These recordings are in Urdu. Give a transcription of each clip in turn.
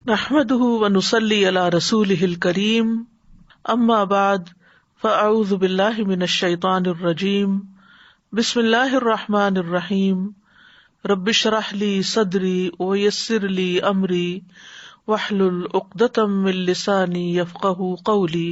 نحمده ونصلي على رسوله الكريم اما بعد فاعوذ بالله من الشيطان الرجيم بسم الله الرحمن الرحيم رب اشرح لي صدري ويسر لي امري واحلل عقدة من لساني يفقهوا قولي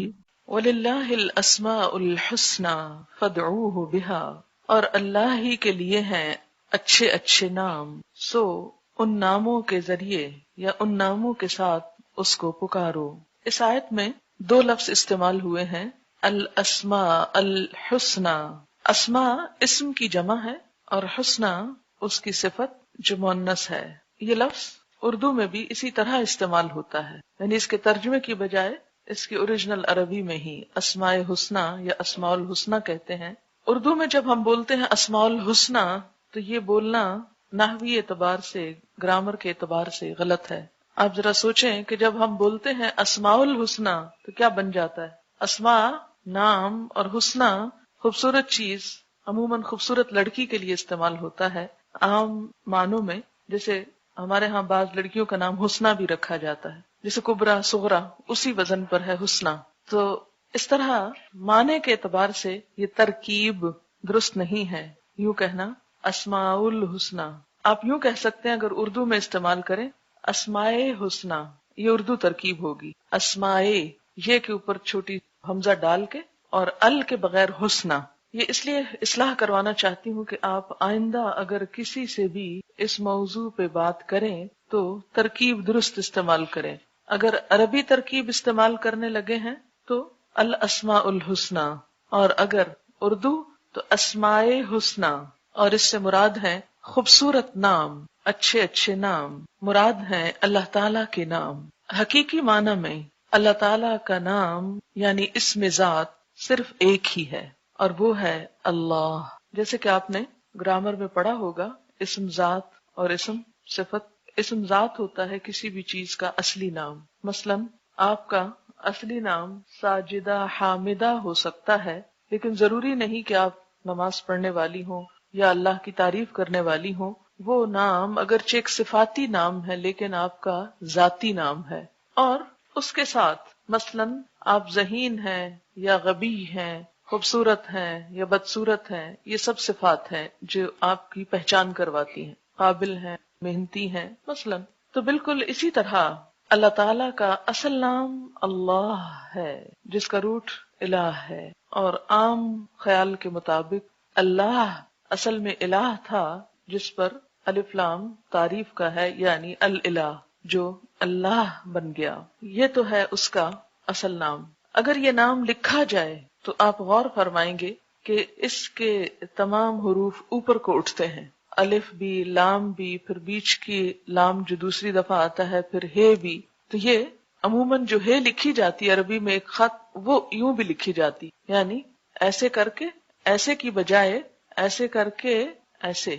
وللہ الاسماء الحسنى فادعوه بها، اور اللہ ہی کے لیے ہیں اچھے اچھے نام، سو ان ناموں کے ذریعے یا ان ناموں کے ساتھ اس کو پکارو۔ اس آیت میں دو لفظ استعمال ہوئے ہیں، الاسماء الحسنى۔ اسماء اسم کی جمع ہے اور حسنى اس کی صفت جو مؤنث ہے۔ یہ لفظ اردو میں بھی اسی طرح استعمال ہوتا ہے، یعنی اس کے ترجمے کی بجائے اس کی اوریجنل عربی میں ہی اسماء حسنى یا اسماء الحسنى کہتے ہیں۔ اردو میں جب ہم بولتے ہیں اسماء الحسنى تو یہ بولنا نحوی اعتبار سے، گرامر کے اعتبار سے غلط ہے۔ آپ ذرا سوچیں کہ جب ہم بولتے ہیں اسماء الحسنى تو کیا بن جاتا ہے؟ اسماء نام اور حسنى خوبصورت چیز، عموماً خوبصورت لڑکی کے لیے استعمال ہوتا ہے عام معنوں میں، جیسے ہمارے ہاں بعض لڑکیوں کا نام حسنى بھی رکھا جاتا ہے، جیسے کبرا صغرا اسی وزن پر ہے حسنى۔ تو اس طرح معنی کے اعتبار سے یہ ترکیب درست نہیں ہے، یوں کہنا اسماء الحسنى۔ آپ یوں کہہ سکتے ہیں اگر اردو میں استعمال کریں اسماء حسنى، یہ اردو ترکیب ہوگی، اسماء یہ کے اوپر چھوٹی حمزہ ڈال کے اور ال کے بغیر حسنى۔ یہ اس لیے اصلاح کروانا چاہتی ہوں کہ آپ آئندہ اگر کسی سے بھی اس موضوع پہ بات کریں تو ترکیب درست استعمال کریں۔ اگر عربی ترکیب استعمال کرنے لگے ہیں تو الاسماء الحسنى، اور اگر اردو تو اسماء حسنى، اور اس سے مراد ہیں خوبصورت نام، اچھے اچھے نام، مراد ہیں اللہ تعالیٰ کے نام۔ حقیقی معنی میں اللہ تعالیٰ کا نام یعنی اسم ذات صرف ایک ہی ہے، اور وہ ہے اللہ۔ جیسے کہ آپ نے گرامر میں پڑھا ہوگا اسم ذات اور اسم صفت۔ اسم ذات ہوتا ہے کسی بھی چیز کا اصلی نام، مثلا آپ کا اصلی نام ساجدہ حامدہ ہو سکتا ہے، لیکن ضروری نہیں کہ آپ نماز پڑھنے والی ہوں یا اللہ کی تعریف کرنے والی ہوں۔ وہ نام اگرچہ ایک صفاتی نام ہے لیکن آپ کا ذاتی نام ہے، اور اس کے ساتھ مثلا آپ ذہین ہیں یا غبی ہیں، خوبصورت ہیں یا بدصورت ہیں، یہ سب صفات ہیں جو آپ کی پہچان کرواتی ہیں، قابل ہیں، محنتی ہیں مثلا۔ تو بالکل اسی طرح اللہ تعالیٰ کا اصل نام اللہ ہے جس کا روٹ الہ ہے، اور عام خیال کے مطابق اللہ اصل میں الہ تھا جس پر الف لام تعریف کا ہے، یعنی الالہ جو اللہ بن گیا، یہ تو ہے اس کا اصل نام۔ اگر یہ نام لکھا جائے تو آپ غور فرمائیں گے کہ اس کے تمام حروف اوپر کو اٹھتے ہیں، الف بھی، لام بھی، پھر بیچ کی لام جو دوسری دفعہ آتا ہے، پھر ہے بھی۔ تو یہ عموماً جو ہے لکھی جاتی ہے عربی میں ایک خط، وہ یوں بھی لکھی جاتی، یعنی ایسے کر کے ایسے کی بجائے ایسے کر کے ایسے،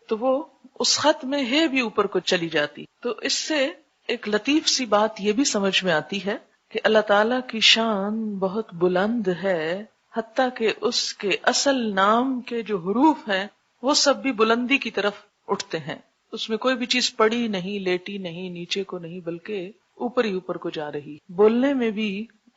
تو وہ اس خط میں ہے بھی اوپر کو چلی جاتی۔ تو اس سے ایک لطیف سی بات یہ بھی سمجھ میں آتی ہے کہ اللہ تعالیٰ کی شان بہت بلند ہے، حتیٰ کہ اس کے اصل نام کے جو حروف ہیں وہ سب بھی بلندی کی طرف اٹھتے ہیں، اس میں کوئی بھی چیز پڑی نہیں، لیٹی نہیں، نیچے کو نہیں، بلکہ اوپر ہی اوپر کو جا رہی۔ بولنے میں بھی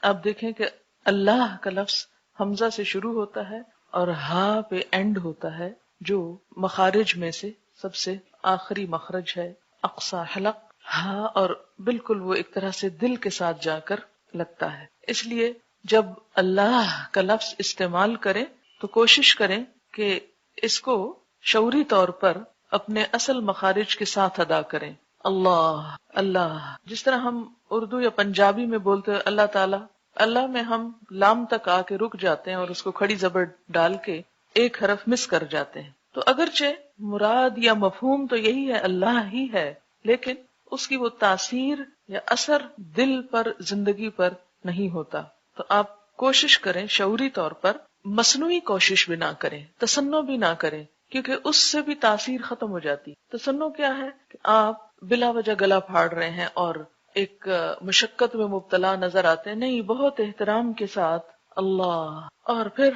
آپ دیکھیں کہ اللہ کا لفظ حمزہ سے شروع ہوتا ہے اور ہا پہ اینڈ ہوتا ہے، جو مخارج میں سے سب سے آخری مخرج ہے، اقصی حلق ہا، اور بالکل وہ ایک طرح سے دل کے ساتھ جا کر لگتا ہے۔ اس لیے جب اللہ کا لفظ استعمال کریں تو کوشش کریں کہ اس کو شعوری طور پر اپنے اصل مخارج کے ساتھ ادا کریں۔ اللہ اللہ، جس طرح ہم اردو یا پنجابی میں بولتے ہیں اللہ تعالیٰ، اللہ میں ہم لام تک آ کے رک جاتے ہیں اور اس کو کھڑی زبر ڈال کے ایک حرف مس کر جاتے ہیں۔ تو اگرچہ مراد یا مفہوم تو یہی ہے، اللہ ہی ہے، لیکن اس کی وہ تاثیر یا اثر دل پر، زندگی پر نہیں ہوتا۔ تو آپ کوشش کریں شعوری طور پر، مصنوعی کوشش بھی نہ کریں، تصنع بھی نہ کریں، کیونکہ اس سے بھی تاثیر ختم ہو جاتی۔ تصنع کیا ہے کہ آپ بلا وجہ گلا پھاڑ رہے ہیں اور ایک مشقت میں مبتلا نظر آتے ہیں۔ نہیں، بہت احترام کے ساتھ اللہ، اور پھر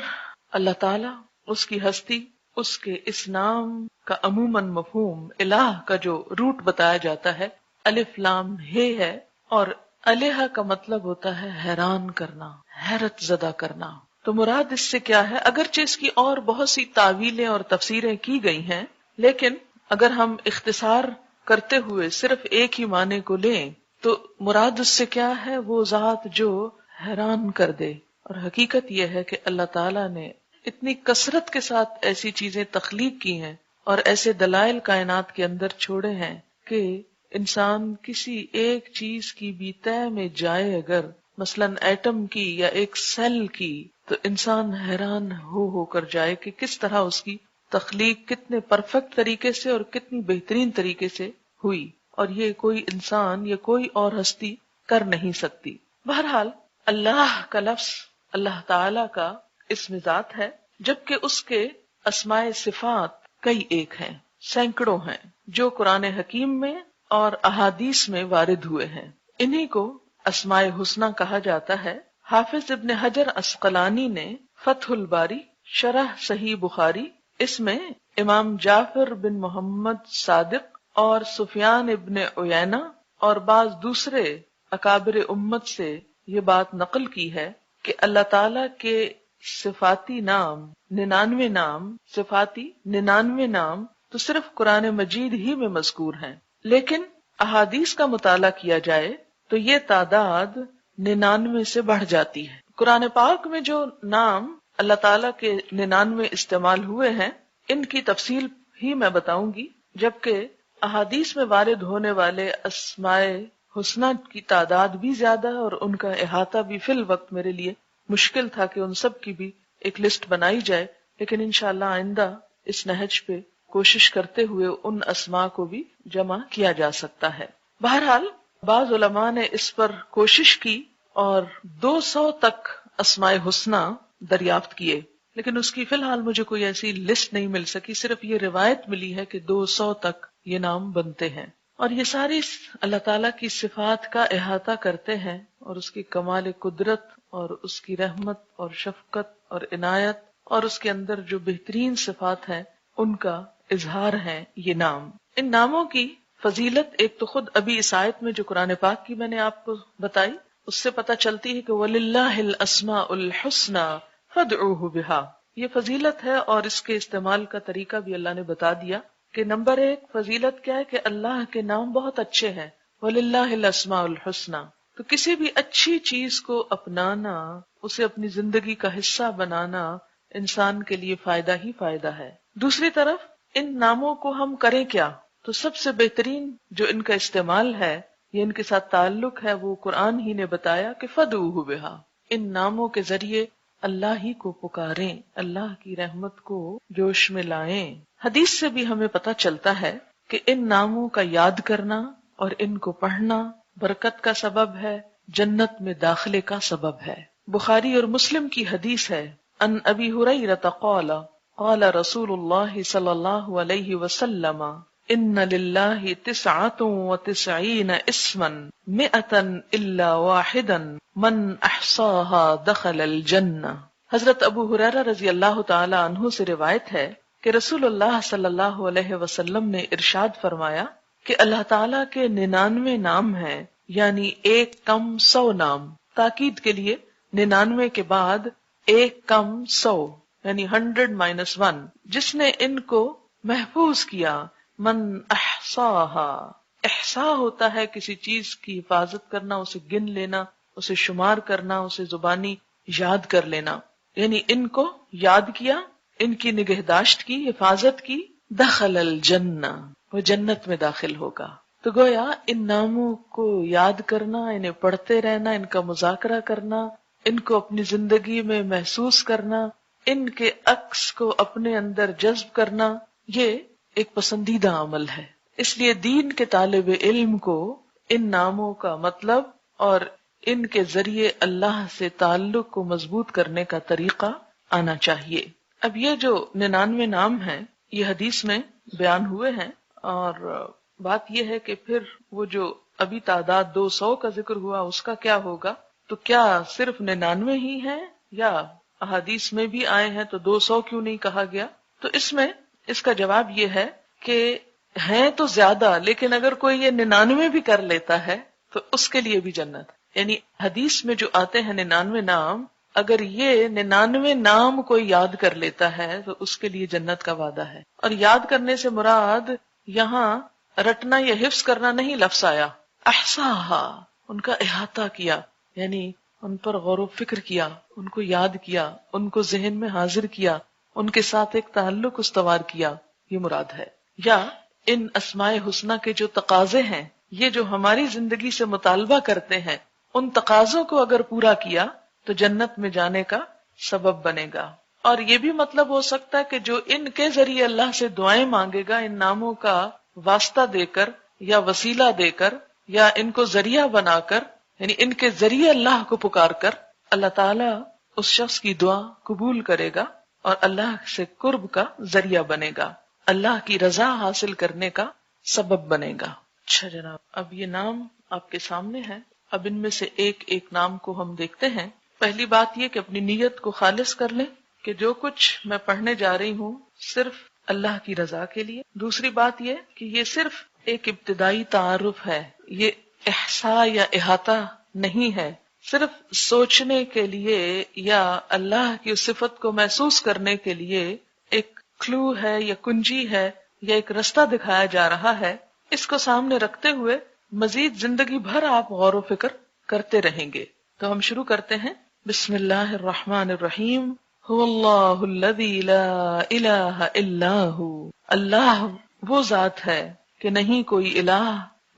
اللہ تعالیٰ، اس کی ہستی، اس کے اس نام کا عموماً مفہوم الہ کا جو روٹ بتایا جاتا ہے، الف لام ہے ہے، اور الہ کا مطلب ہوتا ہے حیران کرنا، حیرت زدہ کرنا. تو مراد اس سے کیا ہے؟ اگرچہ اس کی اور بہت سی تعویلیں اور تفسیریں کی گئی ہیں، لیکن اگر ہم اختصار کرتے ہوئے صرف ایک ہی معنی کو لیں تو مراد اس سے کیا ہے؟ وہ ذات جو حیران کر دے. اور حقیقت یہ ہے کہ اللہ تعالیٰ نے اتنی کثرت کے ساتھ ایسی چیزیں تخلیق کی ہیں اور ایسے دلائل کائنات کے اندر چھوڑے ہیں کہ انسان کسی ایک چیز کی بھی تہ میں جائے، اگر مثلاً ایٹم کی یا ایک سیل کی، تو انسان حیران ہو کر جائے کہ کس طرح اس کی تخلیق کتنے پرفیکٹ طریقے سے اور کتنی بہترین طریقے سے ہوئی، اور یہ کوئی انسان یا کوئی اور ہستی کر نہیں سکتی. بہرحال اللہ کا لفظ اللہ تعالی کا اسم ذات ہے، جبکہ اس کے اسماء صفات کئی ایک ہیں، سینکڑوں ہیں، جو قرآن حکیم میں اور احادیث میں وارد ہوئے ہیں. انہی کو اسماء حسنی کہا جاتا ہے. حافظ ابن حجر عسقلانی نے فتح الباری شرح صحیح بخاری، اس میں امام جعفر بن محمد صادق اور سفیان ابن عیینہ اور بعض دوسرے اکابر امت سے یہ بات نقل کی ہے کہ اللہ تعالی کے صفاتی نام 99 نام تو صرف قرآن مجید ہی میں مذکور ہیں، لیکن احادیث کا مطالعہ کیا جائے تو یہ تعداد 99 سے بڑھ جاتی ہے. قرآن پاک میں جو نام اللہ تعالیٰ کے 99 استعمال ہوئے ہیں، ان کی تفصیل ہی میں بتاؤں گی، جبکہ احادیث میں وارد ہونے والے اسماء حسنی کی تعداد بھی زیادہ ہے، اور ان کا احاطہ بھی فی الوقت میرے لیے مشکل تھا کہ ان سب کی بھی ایک لسٹ بنائی جائے، لیکن انشاءاللہ آئندہ اس نہج پہ کوشش کرتے ہوئے ان اسماء کو بھی جمع کیا جا سکتا ہے. بہرحال بعض علماء نے اس پر کوشش کی اور 200 تک اسماء حسنی دریافت کیے، لیکن اس کی فی الحال مجھے کوئی ایسی لسٹ نہیں مل سکی. صرف یہ روایت ملی ہے کہ 200 تک یہ نام بنتے ہیں، اور یہ ساری اللہ تعالیٰ کی صفات کا احاطہ کرتے ہیں، اور اس کی کمال قدرت اور اس کی رحمت اور شفقت اور عنایت اور اس کے اندر جو بہترین صفات ہیں ان کا اظہار ہے یہ نام. ان ناموں کی فضیلت ایک تو خود ابھی اس آیت میں جو قرآن پاک کی میں نے آپ کو بتائی اس سے پتہ چلتی ہے کہ وَلِلَّهِ الْأَسْمَاءُ الْحُسْنَى فَادْعُوهُ بِهَا. یہ فضیلت ہے، اور اس کے استعمال کا طریقہ بھی اللہ نے بتا دیا کہ نمبر 1 فضیلت کیا ہے کہ اللہ کے نام بہت اچھے ہیں. وَلِلَّهِ الْأَسْمَاءُ الْحُسْنَى، تو کسی بھی اچھی چیز کو اپنانا، اسے اپنی زندگی کا حصہ بنانا انسان کے لیے فائدہ ہی فائدہ ہے. دوسری طرف ان ناموں کو ہم کریں کیا؟ تو سب سے بہترین جو ان کا استعمال ہے یہ ان کے ساتھ تعلق ہے، وہ قرآن ہی نے بتایا کہ فَادْعُوهُ بِهَا، ان ناموں کے ذریعے اللہ ہی کو پکاریں، اللہ کی رحمت کو جوش میں لائیں. حدیث سے بھی ہمیں پتہ چلتا ہے کہ ان ناموں کا یاد کرنا اور ان کو پڑھنا برکت کا سبب ہے، جنت میں داخلے کا سبب ہے. بخاری اور مسلم کی حدیث ہے، ان ابی ہریرہ قال قال رسول اللہ صلی اللہ علیہ وسلم ان للہ 99 اسما 100 الا واحدا من احصاها دخل الجنہ. حضرت ابو ہریرہ رضی اللہ تعالی عنہ سے روایت ہے کہ رسول اللہ صلی اللہ علیہ وسلم نے ارشاد فرمایا کہ اللہ تعالیٰ کے 99 نام ہیں، یعنی ایک کم 100 نام. تاکید کے لیے 99 کے بعد ایک کم 100 یعنی 100 - 1، جس نے ان کو محفوظ کیا. من احصاہا، احصا ہوتا ہے کسی چیز کی حفاظت کرنا، اسے گن لینا، اسے شمار کرنا، اسے زبانی یاد کر لینا، یعنی ان کو یاد کیا، ان کی نگہداشت کی، حفاظت کی. دخل الجنہ، وہ جنت میں داخل ہوگا. تو گویا ان ناموں کو یاد کرنا، انہیں پڑھتے رہنا، ان کا مذاکرہ کرنا، ان کو اپنی زندگی میں محسوس کرنا، ان کے عکس کو اپنے اندر جذب کرنا، یہ ایک پسندیدہ عمل ہے. اس لیے دین کے طالب علم کو ان ناموں کا مطلب اور ان کے ذریعے اللہ سے تعلق کو مضبوط کرنے کا طریقہ آنا چاہیے. اب یہ جو 99 نام ہیں یہ حدیث میں بیان ہوئے ہیں، اور بات یہ ہے کہ پھر وہ جو ابھی تعداد 200 کا ذکر ہوا اس کا کیا ہوگا؟ تو کیا صرف 99 ہی ہیں یا احادیث میں بھی آئے ہیں تو 200 کیوں نہیں کہا گیا؟ تو اس میں اس کا جواب یہ ہے کہ ہیں تو زیادہ، لیکن اگر کوئی یہ 99 بھی کر لیتا ہے تو اس کے لیے بھی جنت. یعنی حدیث میں جو آتے ہیں 99 نام، اگر یہ 99 نام کوئی یاد کر لیتا ہے تو اس کے لیے جنت کا وعدہ ہے. اور یاد کرنے سے مراد یہاں رٹنا یا حفظ کرنا نہیں لفظ آیا، احصاہا، ان کا احاطہ کیا، یعنی ان پر غور و فکر کیا، ان کو یاد کیا، ان کو ذہن میں حاضر کیا، ان کے ساتھ ایک تعلق استوار کیا، یہ مراد ہے. یا ان اسماء حسنہ کے جو تقاضے ہیں، یہ جو ہماری زندگی سے مطالبہ کرتے ہیں، ان تقاضوں کو اگر پورا کیا تو جنت میں جانے کا سبب بنے گا. اور یہ بھی مطلب ہو سکتا ہے کہ جو ان کے ذریعے اللہ سے دعائیں مانگے گا، ان ناموں کا واسطہ دے کر یا وسیلہ دے کر یا ان کو ذریعہ بنا کر، یعنی ان کے ذریعے اللہ کو پکار کر، اللہ تعالیٰ اس شخص کی دعا قبول کرے گا اور اللہ سے قرب کا ذریعہ بنے گا، اللہ کی رضا حاصل کرنے کا سبب بنے گا. اچھا جناب، اب یہ نام آپ کے سامنے ہیں. اب ان میں سے ایک ایک نام کو ہم دیکھتے ہیں. پہلی بات یہ کہ اپنی نیت کو خالص کر لیں کہ جو کچھ میں پڑھنے جا رہی ہوں صرف اللہ کی رضا کے لیے. دوسری بات یہ کہ یہ صرف ایک ابتدائی تعارف ہے، یہ احساء یا احاطہ نہیں ہے، صرف سوچنے کے لیے یا اللہ کی اس صفت کو محسوس کرنے کے لیے ایک کلو ہے یا کنجی ہے یا ایک رستہ دکھایا جا رہا ہے. اس کو سامنے رکھتے ہوئے مزید زندگی بھر آپ غور و فکر کرتے رہیں گے. تو ہم شروع کرتے ہیں. بسم اللہ الرحمن الرحیم. هو اللہ الذی لا الہ الا ہو. اللہ وہ ذات ہے کہ نہیں کوئی الہ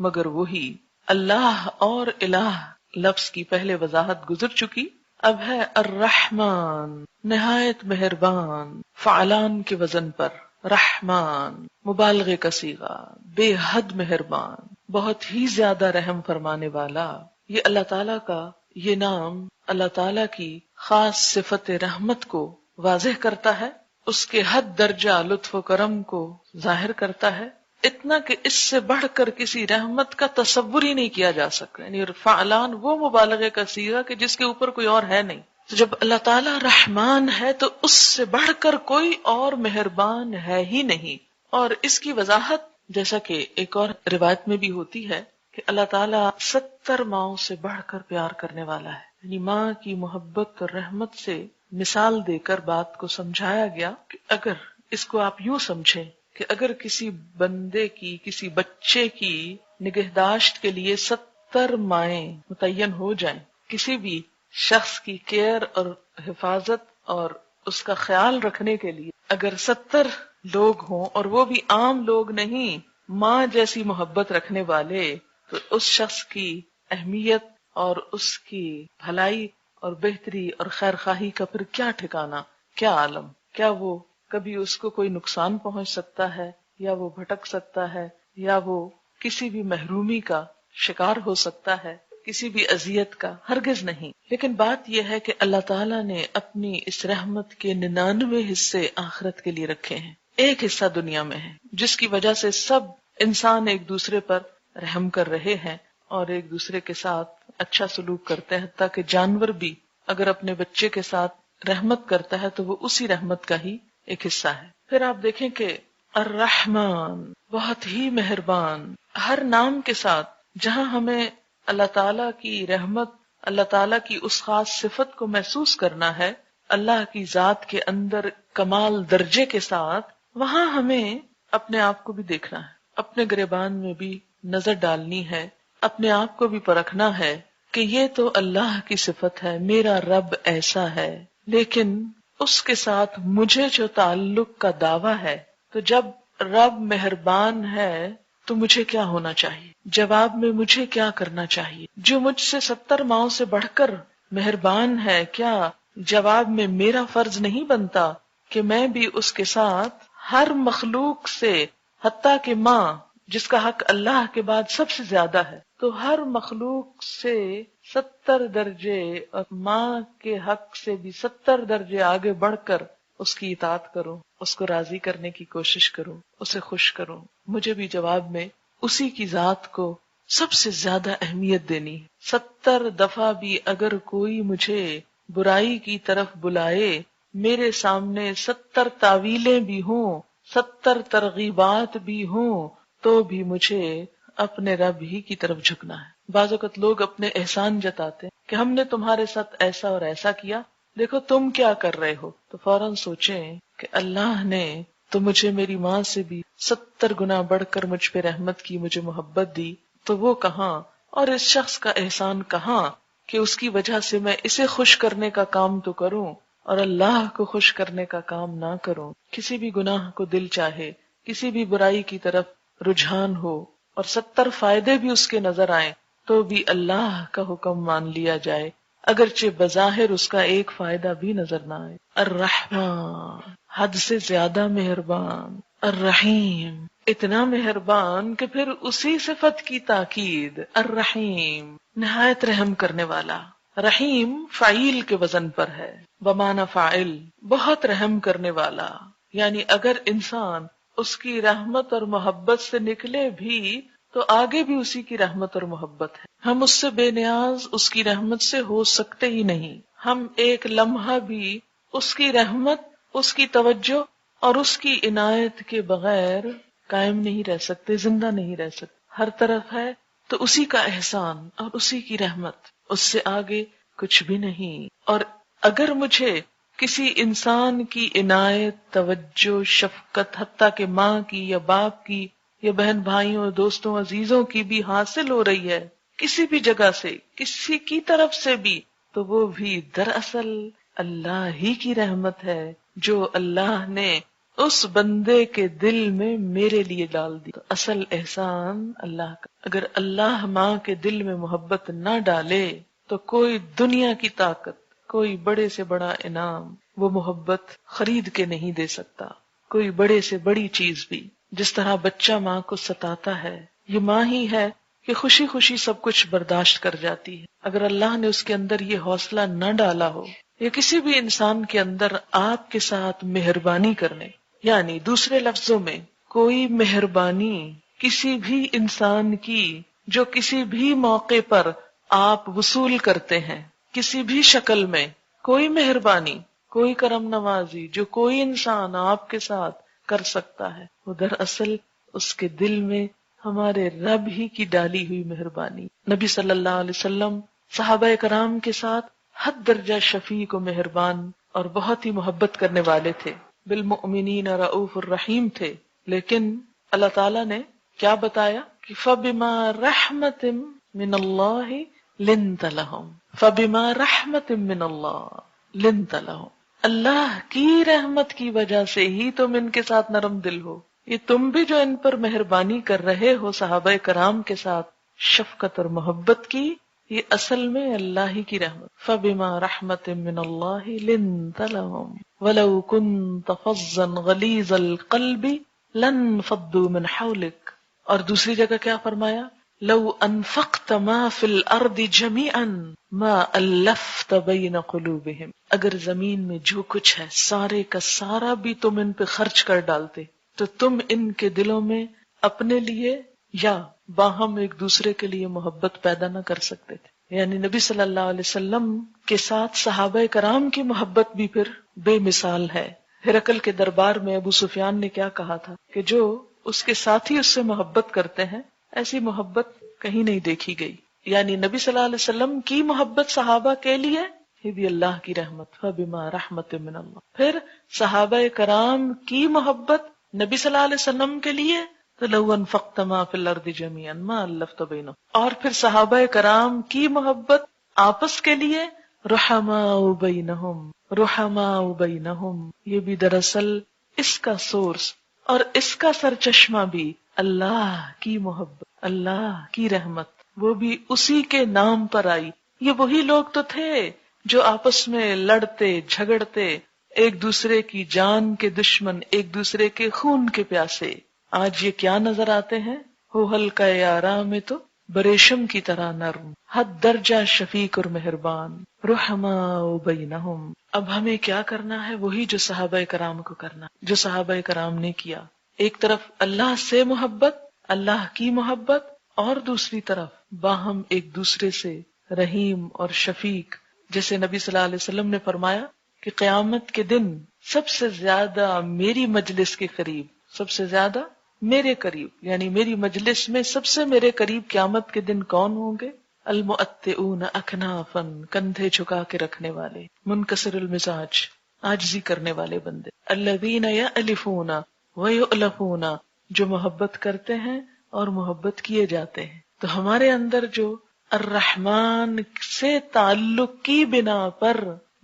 مگر وہی. اللہ اور الہ لفظ کی پہلے وضاحت گزر چکی. اب ہے الرحمن، نہایت مہربان، فعلان کے وزن پر. رحمان مبالغے کا صیغہ، بے حد مہربان، بہت ہی زیادہ رحم فرمانے والا. یہ اللہ تعالیٰ کا یہ نام اللہ تعالیٰ کی خاص صفت رحمت کو واضح کرتا ہے، اس کے حد درجہ لطف و کرم کو ظاہر کرتا ہے، اتنا کہ اس سے بڑھ کر کسی رحمت کا تصور ہی نہیں کیا جا سکتا. یعنی فعلان وہ مبالغے کا صیغہ کہ جس کے اوپر کوئی اور ہے نہیں. تو جب اللہ تعالیٰ رحمان ہے تو اس سے بڑھ کر کوئی اور مہربان ہے ہی نہیں. اور اس کی وضاحت جیسا کہ ایک اور روایت میں بھی ہوتی ہے کہ اللہ تعالیٰ 70 ماؤں سے بڑھ کر پیار کرنے والا ہے. یعنی ماں کی محبت اور رحمت سے مثال دے کر بات کو سمجھایا گیا کہ اگر اس کو آپ یوں سمجھیں کہ اگر کسی بندے کی، کسی بچے کی نگہداشت کے لیے 70 مائیں متعین ہو جائیں، کسی بھی شخص کی کیئر اور حفاظت اور اس کا خیال رکھنے کے لیے اگر 70 لوگ ہوں اور وہ بھی عام لوگ نہیں، ماں جیسی محبت رکھنے والے، تو اس شخص کی اہمیت اور اس کی بھلائی اور بہتری اور خیر خواہی کا پھر کیا ٹھکانا، کیا عالم. کیا وہ کبھی اس کو کوئی نقصان پہنچ سکتا ہے، یا وہ بھٹک سکتا ہے، یا وہ کسی بھی محرومی کا شکار ہو سکتا ہے، کسی بھی اذیت کا؟ ہرگز نہیں. لیکن بات یہ ہے کہ اللہ تعالیٰ نے اپنی اس رحمت کے 99 حصے آخرت کے لیے رکھے ہیں، ایک حصہ دنیا میں ہے جس کی وجہ سے سب انسان ایک دوسرے پر رحم کر رہے ہیں اور ایک دوسرے کے ساتھ اچھا سلوک کرتے ہیں. حتیٰ کہ جانور بھی اگر اپنے بچے کے ساتھ رحمت کرتا ہے تو وہ اسی رحمت کا ہی ایک حصہ ہے. پھر آپ دیکھیں کہ الرحمن بہت ہی مہربان. ہر نام کے ساتھ جہاں ہمیں اللہ تعالیٰ کی رحمت، اللہ تعالیٰ کی اس خاص صفت کو محسوس کرنا ہے، اللہ کی ذات کے اندر کمال درجے کے ساتھ، وہاں ہمیں اپنے آپ کو بھی دیکھنا ہے، اپنے گریبان میں بھی نظر ڈالنی ہے، اپنے آپ کو بھی پرکھنا ہے کہ یہ تو اللہ کی صفت ہے، میرا رب ایسا ہے، لیکن اس کے ساتھ مجھے جو تعلق کا دعویٰ ہے، تو جب رب مہربان ہے تو مجھے کیا ہونا چاہیے، جواب میں مجھے کیا کرنا چاہیے؟ جو مجھ سے 70 ماؤں سے بڑھ کر مہربان ہے، کیا جواب میں میرا فرض نہیں بنتا کہ میں بھی اس کے ساتھ ہر مخلوق سے، حتیٰ کہ ماں جس کا حق اللہ کے بعد سب سے زیادہ ہے، تو ہر مخلوق سے 70 درجے اور ماں کے حق سے بھی 70 درجے آگے بڑھ کر اس کی اطاعت کروں، اس کو راضی کرنے کی کوشش کروں، اسے خوش کروں؟ مجھے بھی جواب میں اسی کی ذات کو سب سے زیادہ اہمیت دینی. 70 دفعہ بھی اگر کوئی مجھے برائی کی طرف بلائے، میرے سامنے 70 تعویلیں بھی ہوں، 70 ترغیبات بھی ہوں، تو بھی مجھے اپنے رب ہی کی طرف جھکنا ہے۔ بعض اوقات لوگ اپنے احسان جتاتے ہیں کہ ہم نے تمہارے ساتھ ایسا اور ایسا کیا، دیکھو تم کیا کر رہے ہو، تو فوراً سوچیں کہ اللہ نے تو مجھے میری ماں سے بھی 70 گنا بڑھ کر مجھ پہ رحمت کی، مجھے محبت دی، تو وہ کہاں، اور اس شخص کا احسان کہاں کہ اس کی وجہ سے میں اسے خوش کرنے کا کام تو کروں اور اللہ کو خوش کرنے کا کام نہ کروں۔ کسی بھی گناہ کو دل چاہے، کسی بھی برائی کی طرف رجحان ہو اور 70 فائدے بھی اس کے نظر آئیں تو بھی اللہ کا حکم مان لیا جائے، اگرچہ بظاہر اس کا ایک فائدہ بھی نظر نہ آئے۔ الرحمن، حد سے زیادہ مہربان، الرحیم، اتنا مہربان کہ پھر اسی صفت کی تاکید، الرحیم، نہایت رحم کرنے والا۔ رحیم فعیل کے وزن پر ہے، بمعنی فاعل، بہت رحم کرنے والا۔ یعنی اگر انسان اس کی رحمت اور محبت سے نکلے بھی تو آگے بھی اسی کی رحمت اور محبت ہے۔ ہم اس سے بے نیاز اس کی رحمت سے ہو سکتے ہی نہیں۔ ہم ایک لمحہ بھی اس کی رحمت، اس کی توجہ اور اس کی عنایت کے بغیر قائم نہیں رہ سکتے، زندہ نہیں رہ سکتے۔ ہر طرف ہے تو اسی کا احسان اور اسی کی رحمت، اس سے آگے کچھ بھی نہیں۔ اور اگر مجھے کسی انسان کی عنایت، توجہ، شفقت، حتیٰ کہ ماں کی یا باپ کی یا بہن بھائیوں، دوستوں، عزیزوں کی بھی حاصل ہو رہی ہے کسی بھی جگہ سے، کسی کی طرف سے بھی، تو وہ بھی دراصل اللہ ہی کی رحمت ہے جو اللہ نے اس بندے کے دل میں میرے لیے ڈال دی۔ تو اصل احسان اللہ کا۔ اگر اللہ ماں کے دل میں محبت نہ ڈالے تو کوئی دنیا کی طاقت، کوئی بڑے سے بڑا انعام وہ محبت خرید کے نہیں دے سکتا۔ کوئی بڑے سے بڑی چیز بھی، جس طرح بچہ ماں کو ستاتا ہے، یہ ماں ہی ہے کہ خوشی خوشی سب کچھ برداشت کر جاتی ہے۔ اگر اللہ نے اس کے اندر یہ حوصلہ نہ ڈالا ہو، یا کسی بھی انسان کے اندر آپ کے ساتھ مہربانی کرنے، یعنی دوسرے لفظوں میں کوئی مہربانی کسی بھی انسان کی جو کسی بھی موقع پر آپ وصول کرتے ہیں، کسی بھی شکل میں کوئی مہربانی، کوئی کرم نوازی جو کوئی انسان آپ کے ساتھ کر سکتا ہے، وہ دراصل اس کے دل میں ہمارے رب ہی کی ڈالی ہوئی مہربانی۔ نبی صلی اللہ علیہ وسلم صحابہ کرام کے ساتھ حد درجہ شفیق و مہربان اور بہت ہی محبت کرنے والے تھے، بالمؤمنین رؤوف الرحیم تھے، لیکن اللہ تعالیٰ نے کیا بتایا کہ فَبِمَا رَحْمَةٍ مِّنَ اللَّهِ لِنْتَ لَهُمْ، فَبِمَا رَحْمَةٍ مِّنَ اللَّهِ لِنْتَ لَهُمْ، اللہ کی رحمت کی وجہ سے ہی تم ان کے ساتھ نرم دل ہو۔ یہ تم بھی جو ان پر مہربانی کر رہے ہو صحابہ کرام کے ساتھ شفقت اور محبت کی، یہ اصل میں اللہ ہی کی رحمت۔ فَبِمَا رَحْمَةٍ مِّنَ اللَّهِ لِنْتَ لَهُمْ وَلَوْ كُنْتَ فَظًّا غَلِيظَ الْقَلْبِ لَانفَضُّوا مِنْ حَوْلِكَ، اور دوسری جگہ کیا فرمایا؟ لَوْ أَنفَقْتَ مَا فِي الْأَرْضِ جَمِيعًا مَا أَلَّفْتَ بَيْنَ قُلُوبِهِمْ، اگر زمین میں جو کچھ ہے سارے کا سارا بھی تم ان پہ خرچ کر ڈالتے تو تم ان کے دلوں میں اپنے لیے یا باہم ایک دوسرے کے لیے محبت پیدا نہ کر سکتے تھے۔ یعنی نبی صلی اللہ علیہ وسلم کے ساتھ صحابہ کرام کی محبت بھی پھر بے مثال ہے۔ ہرقل کے دربار میں ابو سفیان نے کیا کہا تھا کہ جو اس کے ساتھی اس سے محبت کرتے ہیں ایسی محبت کہیں نہیں دیکھی گئی۔ یعنی نبی صلی اللہ علیہ وسلم کی محبت صحابہ کے لیے یہ بھی اللہ کی رحمت، فَبِمَا رَحْمَةٍ مِّنَ اللَّهِ۔ پھر صحابہ کرام کی محبت نبی صلی اللہ علیہ وسلم کے لیے تو لَوْ أَنفَقْتَ مَا فِي الْأَرْضِ جَمِيعًا مَا أَلَّفْتَ بَيْنَهُمْ، اور پھر صحابہ کرام کی محبت آپس کے لیے رحماء بینہم، رحماء بینہم، یہ بھی دراصل اس کا سورس اور اس کا سرچشمہ بھی اللہ کی محبت، اللہ کی رحمت، وہ بھی اسی کے نام پر آئی۔ یہ وہی لوگ تو تھے جو آپس میں لڑتے جھگڑتے، ایک دوسرے کی جان کے دشمن، ایک دوسرے کے خون کے پیاسے، آج یہ کیا نظر آتے ہیں؟ ہو ہلکا یارا میں تو بریشم کی طرح نرم، حد درجہ شفیق اور مہربان، رحماء بینہم۔ اب ہمیں کیا کرنا ہے؟ وہی جو صحابہ کرام کو کرنا، جو صحابہ کرام نے کیا۔ ایک طرف اللہ سے محبت، اللہ کی محبت، اور دوسری طرف باہم ایک دوسرے سے رحیم اور شفیق۔ جیسے نبی صلی اللہ علیہ وسلم نے فرمایا کہ قیامت کے دن سب سے زیادہ میری مجلس کے قریب، سب سے زیادہ میرے قریب یعنی میری مجلس میں سب سے میرے قریب قیامت کے دن کون ہوں گے؟ المؤتئون اکنافا، کندھے جھکا کے رکھنے والے، منکسر المزاج، عاجزی کرنے والے بندے، الذین یألفون ویؤلفون، جو محبت کرتے ہیں اور محبت کیے جاتے ہیں۔ تو ہمارے اندر جو الرحمن سے تعلق کی بنا پر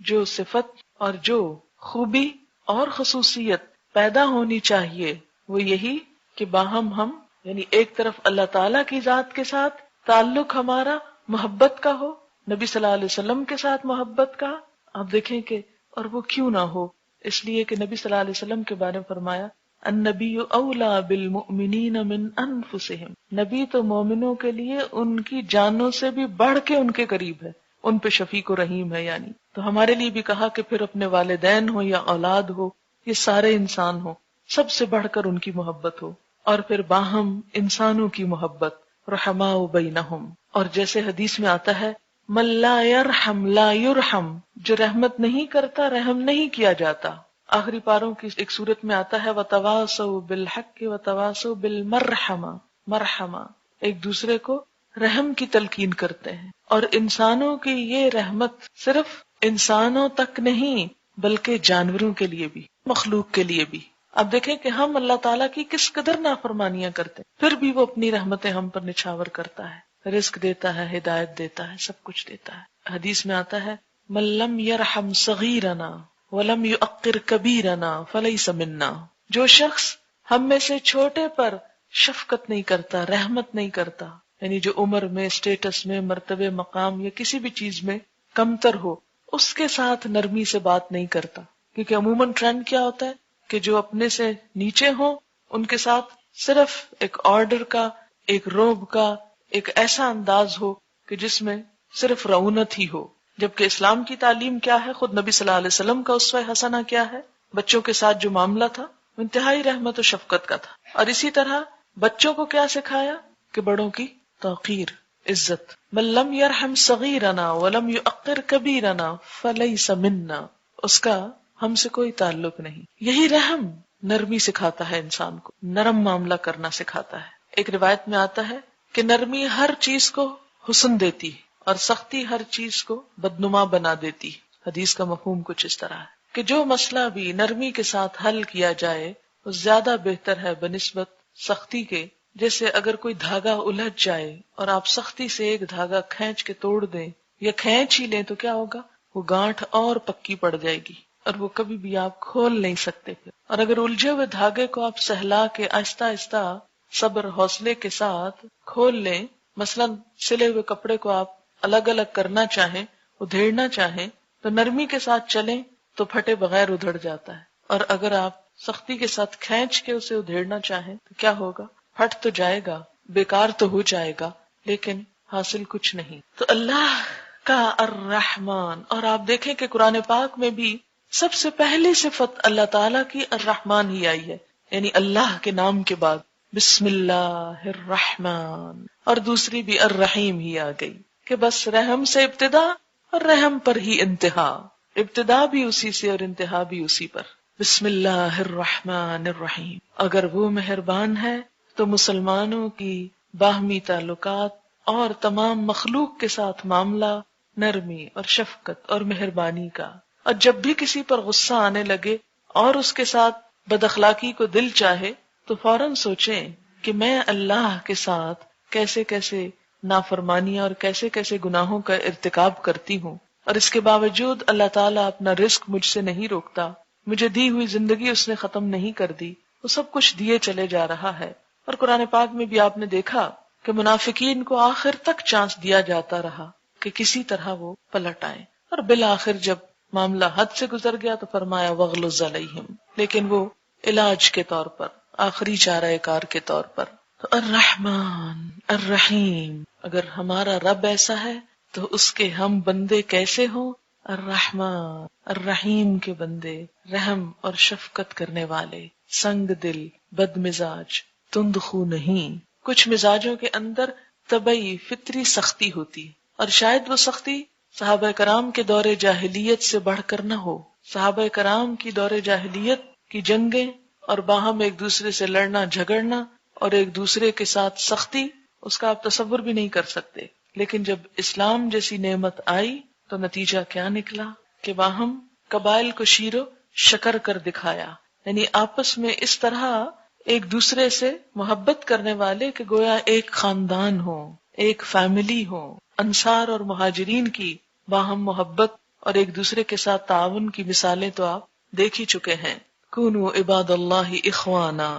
جو صفت اور جو خوبی اور خصوصیت پیدا ہونی چاہیے وہ یہی کہ باہم ہم یعنی ایک طرف اللہ تعالیٰ کی ذات کے ساتھ تعلق ہمارا محبت کا ہو، نبی صلی اللہ علیہ وسلم کے ساتھ محبت کا۔ آپ دیکھیں کہ اور وہ کیوں نہ ہو، اس لیے کہ نبی صلی اللہ علیہ وسلم کے بارے میں فرمایا النبی اولا بالمؤمنین من انفسہم، نبی تو مومنوں کے لیے ان کی جانوں سے بھی بڑھ کے ان کے قریب ہے، ان پہ شفیق و رحیم ہے۔ یعنی تو ہمارے لیے بھی کہا کہ پھر اپنے والدین ہو یا اولاد ہو، یہ سارے انسان ہو، سب سے بڑھ کر ان کی محبت ہو، اور پھر باہم انسانوں کی محبت، رحماء بینہم، اور جیسے حدیث میں آتا ہے من لا یرحم لا یرحم، جو رحمت نہیں کرتا رحم نہیں کیا جاتا۔ آخری پاروں کی ایک صورت میں آتا ہے وتواصوا بالحق وتواصوا بالمرحمہ، مرحمہ، ایک دوسرے کو رحم کی تلقین کرتے ہیں۔ اور انسانوں کی یہ رحمت صرف انسانوں تک نہیں بلکہ جانوروں کے لیے بھی، مخلوق کے لیے بھی۔ اب دیکھیں کہ ہم اللہ تعالیٰ کی کس قدر نافرمانیاں کرتے ہیں، پھر بھی وہ اپنی رحمتیں ہم پر نچھاور کرتا ہے، رزق دیتا ہے، ہدایت دیتا ہے، سب کچھ دیتا ہے۔ حدیث میں آتا ہے من لم یرحم صغیرنا ولم یعقر کبیرنا فلیس منا، جو شخص ہم میں سے چھوٹے پر شفقت نہیں کرتا، رحمت نہیں کرتا، یعنی جو عمر میں، اسٹیٹس میں، مرتبے، مقام یا کسی بھی چیز میں کمتر ہو، اس کے ساتھ نرمی سے بات نہیں کرتا۔ کیونکہ عموماً ٹرینڈ کیا ہوتا ہے کہ جو اپنے سے نیچے ہوں ان کے ساتھ صرف ایک آرڈر کا، ایک روب کا، ایک ایسا انداز ہو کہ جس میں صرف رعونت ہی ہو، جبکہ اسلام کی تعلیم کیا ہے، خود نبی صلی اللہ علیہ وسلم کا اسوہ حسنہ کیا ہے، بچوں کے ساتھ جو معاملہ تھا انتہائی رحمت و شفقت کا تھا۔ اور اسی طرح بچوں کو کیا سکھایا کہ بڑوں کی توقیر، عزت۔ من لم یرحم صغیرنا ولم یعقر کبیرنا فلیس منا، اس کا ہم سے کوئی تعلق نہیں۔ یہی رحم نرمی سکھاتا ہے، انسان کو نرم معاملہ کرنا سکھاتا ہے۔ ایک روایت میں آتا ہے کہ نرمی ہر چیز کو حسن دیتی اور سختی ہر چیز کو بدنما بنا دیتی۔ حدیث کا مفہوم کچھ اس طرح ہے کہ جو مسئلہ بھی نرمی کے ساتھ حل کیا جائے وہ زیادہ بہتر ہے بنسبت سختی کے۔ جیسے اگر کوئی دھاگا الجھ جائے اور آپ سختی سے ایک دھاگا کھینچ کے توڑ دیں یا کھینچ ہی لیں تو کیا ہوگا، وہ گانٹھ اور پکی پڑ جائے گی اور وہ کبھی بھی آپ کھول نہیں سکتے پھر۔ اور اگر الجھے ہوئے دھاگے کو آپ سہلا کے آہستہ آہستہ صبر حوصلے کے ساتھ کھول لیں، مثلا سلے ہوئے کپڑے کو آپ الگ الگ کرنا چاہیں، ادھیڑنا چاہیں تو نرمی کے ساتھ چلیں تو پھٹے بغیر ادھڑ جاتا ہے، اور اگر آپ سختی کے ساتھ کھینچ کے اسے ادھیڑنا چاہیں تو کیا ہوگا، پھٹ تو جائے گا، بیکار تو ہو جائے گا، لیکن حاصل کچھ نہیں۔ تو اللہ کا الرحمن، اور آپ دیکھیں کہ قرآن پاک میں بھی سب سے پہلی صفت اللہ تعالیٰ کی الرحمن ہی آئی ہے، یعنی اللہ کے نام کے بعد بسم اللہ الرحمن، اور دوسری بھی الرحیم ہی آ گئی کہ بس رحم سے ابتدا اور رحم پر ہی انتہا، ابتدا بھی اسی سے اور انتہا بھی اسی پر۔ بسم اللہ الرحمن الرحیم، اگر وہ مہربان ہے تو مسلمانوں کی باہمی تعلقات اور تمام مخلوق کے ساتھ معاملہ نرمی اور شفقت اور مہربانی کا، اور جب بھی کسی پر غصہ آنے لگے اور اس کے ساتھ بد اخلاقی کو دل چاہے تو فوراً سوچیں کہ میں اللہ کے ساتھ کیسے کیسے نافرمانیاں اور کیسے کیسے گناہوں کا ارتکاب کرتی ہوں، اور اس کے باوجود اللہ تعالیٰ اپنا رزق مجھ سے نہیں روکتا، مجھے دی ہوئی زندگی اس نے ختم نہیں کر دی، وہ سب کچھ دیے چلے جا رہا ہے۔ اور قرآن پاک میں بھی آپ نے دیکھا کہ منافقین کو آخر تک چانس دیا جاتا رہا کہ کسی طرح وہ پلٹ آئیں، اور بالآخر جب معاملہ حد سے گزر گیا تو فرمایا وَغْلُظْ عَلَيْهِمْ، لیکن وہ علاج کے طور پر، آخری چارہ کار کے طور پر۔ تو الرحمن الرحیم، اگر ہمارا رب ایسا ہے تو اس کے ہم بندے کیسے ہوں؟ الرحمن الرحیم کے بندے، رحم اور شفقت کرنے والے، سنگ دل، بد مزاج، تند خو نہیں۔ کچھ مزاجوں کے اندر طبعی فطری سختی ہوتی، اور شاید وہ سختی صحابہ کرام کے دور جاہلیت سے بڑھ کر نہ ہو۔ صحابہ کرام کی دور جاہلیت کی جنگیں اور باہم ایک دوسرے سے لڑنا جھگڑنا اور ایک دوسرے کے ساتھ سختی، اس کا آپ تصور بھی نہیں کر سکتے. لیکن جب اسلام جیسی نعمت آئی تو نتیجہ کیا نکلا کہ باہم قبائل کو شیر و شکر کر دکھایا، یعنی آپس میں اس طرح ایک دوسرے سے محبت کرنے والے کہ گویا ایک خاندان ہو، ایک فیملی ہو. انصار اور مہاجرین کی باہم محبت اور ایک دوسرے کے ساتھ تعاون کی مثالیں تو آپ دیکھ ہی چکے ہیں. کونوا عباد اللہ اخوانا،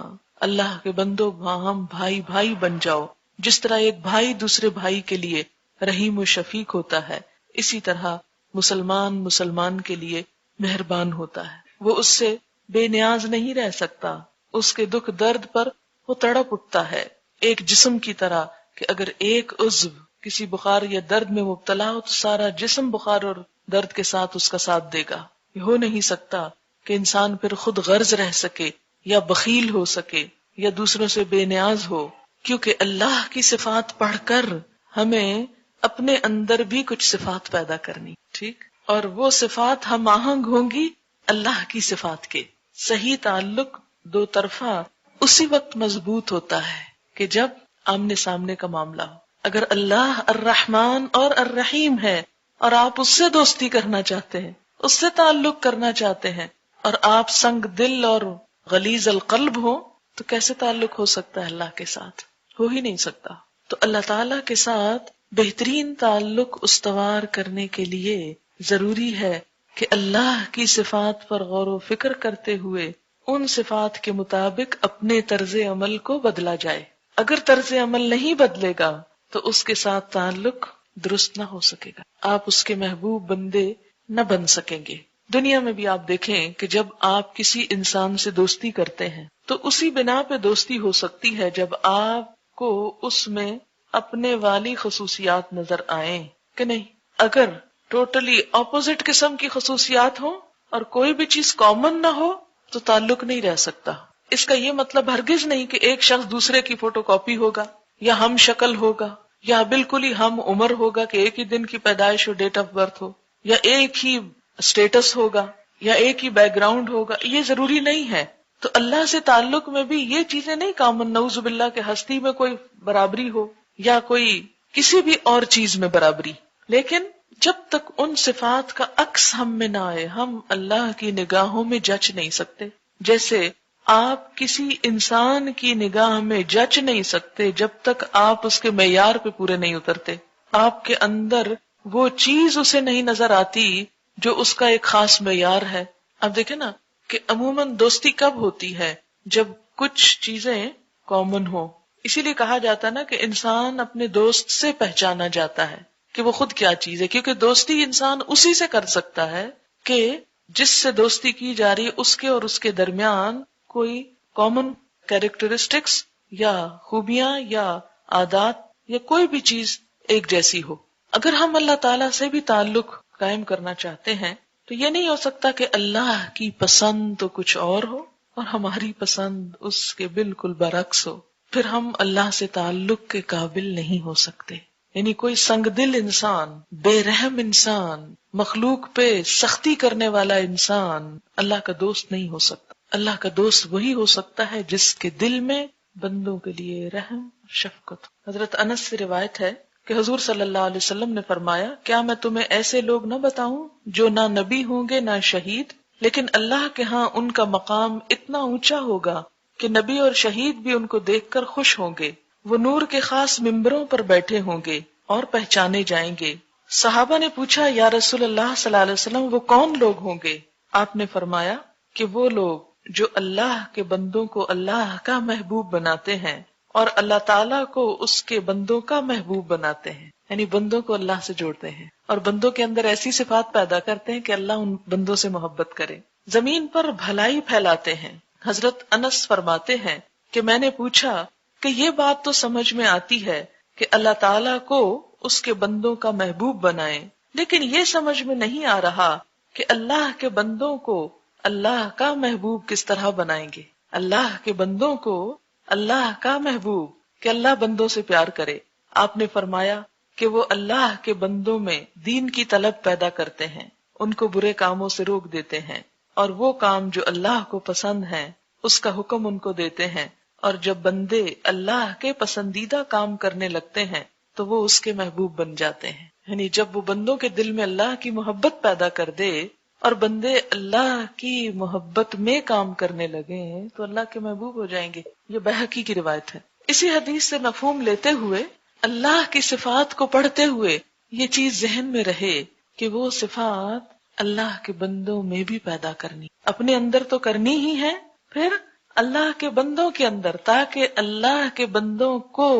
اللہ کے بندو باہم بھائی بھائی بن جاؤ. جس طرح ایک بھائی دوسرے بھائی کے لیے رحیم و شفیق ہوتا ہے، اسی طرح مسلمان کے لیے مہربان ہوتا ہے. وہ اس سے بے نیاز نہیں رہ سکتا، اس کے دکھ درد پر وہ تڑپ اٹھتا ہے. ایک جسم کی طرح کہ اگر ایک عضو کسی بخار یا درد میں مبتلا ہو تو سارا جسم بخار اور درد کے ساتھ اس کا ساتھ دے گا. یہ ہو نہیں سکتا کہ انسان پھر خود غرض رہ سکے یا بخیل ہو سکے یا دوسروں سے بے نیاز ہو، کیونکہ اللہ کی صفات پڑھ کر ہمیں اپنے اندر بھی کچھ صفات پیدا کرنی، ٹھیک، اور وہ صفات ہم آہنگ ہوں گی اللہ کی صفات کے. صحیح تعلق دو طرفہ اسی وقت مضبوط ہوتا ہے کہ جب آمنے سامنے کا معاملہ ہو. اگر اللہ الرحمن اور الرحیم ہے اور آپ اس سے دوستی کرنا چاہتے ہیں، اس سے تعلق کرنا چاہتے ہیں، اور آپ سنگ دل اور غلیظ القلب ہو تو کیسے تعلق ہو سکتا ہے اللہ کے ساتھ؟ ہو ہی نہیں سکتا. تو اللہ تعالی کے ساتھ بہترین تعلق استوار کرنے کے لیے ضروری ہے کہ اللہ کی صفات پر غور و فکر کرتے ہوئے ان صفات کے مطابق اپنے طرز عمل کو بدلا جائے. اگر طرز عمل نہیں بدلے گا تو اس کے ساتھ تعلق درست نہ ہو سکے گا، آپ اس کے محبوب بندے نہ بن سکیں گے. دنیا میں بھی آپ دیکھیں کہ جب آپ کسی انسان سے دوستی کرتے ہیں تو اسی بنا پہ دوستی ہو سکتی ہے جب آپ کو اس میں اپنے والی خصوصیات نظر آئیں کہ نہیں. اگر ٹوٹلی اپوزٹ قسم کی خصوصیات ہوں اور کوئی بھی چیز کامن نہ ہو تو تعلق نہیں رہ سکتا. اس کا یہ مطلب ہرگز نہیں کہ ایک شخص دوسرے کی فوٹو کاپی ہوگا یا ہم شکل ہوگا یا بالکل ہی ہم عمر ہوگا کہ ایک ہی دن کی پیدائش اور ڈیٹ آف برتھ ہو، یا ایک ہی اسٹیٹس ہوگا یا ایک ہی بیک گراؤنڈ ہوگا. یہ ضروری نہیں ہے. تو اللہ سے تعلق میں بھی یہ چیزیں نہیں کامن، نعوذ باللہ کہ ہستی میں کوئی برابری ہو یا کوئی کسی بھی اور چیز میں برابری. لیکن جب تک ان صفات کا عکس ہم میں نہ آئے ہم اللہ کی نگاہوں میں جچ نہیں سکتے. جیسے آپ کسی انسان کی نگاہ میں جچ نہیں سکتے جب تک آپ اس کے معیار پہ پورے نہیں اترتے. آپ کے اندر وہ چیز اسے نہیں نظر آتی جو اس کا ایک خاص معیار ہے. اب دیکھیں نا کہ عموماً دوستی کب ہوتی ہے؟ جب کچھ چیزیں کامن ہو. اسی لیے کہا جاتا ہے نا کہ انسان اپنے دوست سے پہچانا جاتا ہے کہ وہ خود کیا چیز ہے، کیونکہ دوستی انسان اسی سے کر سکتا ہے کہ جس سے دوستی کی جا رہی ہے اس کے اور اس کے درمیان کوئی کامن کیریکٹرسٹکس یا خوبیاں یا عادات یا کوئی بھی چیز ایک جیسی ہو. اگر ہم اللہ تعالیٰ سے بھی تعلق قائم کرنا چاہتے ہیں تو یہ نہیں ہو سکتا کہ اللہ کی پسند تو کچھ اور ہو اور ہماری پسند اس کے بالکل برعکس ہو. پھر ہم اللہ سے تعلق کے قابل نہیں ہو سکتے. یعنی کوئی سنگ دل انسان، بے رحم انسان، مخلوق پہ سختی کرنے والا انسان اللہ کا دوست نہیں ہو سکتا. اللہ کا دوست وہی ہو سکتا ہے جس کے دل میں بندوں کے لیے رحم شفقت. حضرت انس سے روایت ہے کہ حضور صلی اللہ علیہ وسلم نے فرمایا، کیا میں تمہیں ایسے لوگ نہ بتاؤں جو نہ نبی ہوں گے نہ شہید، لیکن اللہ کے ہاں ان کا مقام اتنا اونچا ہوگا کہ نبی اور شہید بھی ان کو دیکھ کر خوش ہوں گے. وہ نور کے خاص ممبروں پر بیٹھے ہوں گے اور پہچانے جائیں گے. صحابہ نے پوچھا، یا رسول اللہ صلی اللہ علیہ وسلم وہ کون لوگ ہوں گے؟ آپ نے فرمایا کہ وہ لوگ جو اللہ کے بندوں کو اللہ کا محبوب بناتے ہیں اور اللہ تعالیٰ کو اس کے بندوں کا محبوب بناتے ہیں، یعنی بندوں کو اللہ سے جوڑتے ہیں اور بندوں کے اندر ایسی صفات پیدا کرتے ہیں کہ اللہ ان بندوں سے محبت کرے. زمین پر بھلائی پھیلاتے ہیں. حضرت انس فرماتے ہیں کہ میں نے پوچھا کہ یہ بات تو سمجھ میں آتی ہے کہ اللہ تعالیٰ کو اس کے بندوں کا محبوب بنائیں، لیکن یہ سمجھ میں نہیں آ رہا کہ اللہ کے بندوں کو اللہ کا محبوب کس طرح بنائیں گے. اللہ کے بندوں کو اللہ کا محبوب کہ اللہ بندوں سے پیار کرے. آپ نے فرمایا کہ وہ اللہ کے بندوں میں دین کی طلب پیدا کرتے ہیں، ان کو برے کاموں سے روک دیتے ہیں، اور وہ کام جو اللہ کو پسند ہیں اس کا حکم ان کو دیتے ہیں، اور جب بندے اللہ کے پسندیدہ کام کرنے لگتے ہیں تو وہ اس کے محبوب بن جاتے ہیں. یعنی جب وہ بندوں کے دل میں اللہ کی محبت پیدا کر دے اور بندے اللہ کی محبت میں کام کرنے لگے تو اللہ کے محبوب ہو جائیں گے. یہ بحقی کی روایت ہے. اسی حدیث سے مفہوم لیتے ہوئے اللہ کی صفات کو پڑھتے ہوئے یہ چیز ذہن میں رہے کہ وہ صفات اللہ کے بندوں میں بھی پیدا کرنی، اپنے اندر تو کرنی ہی ہے، پھر اللہ کے بندوں کے اندر، تاکہ اللہ کے بندوں کو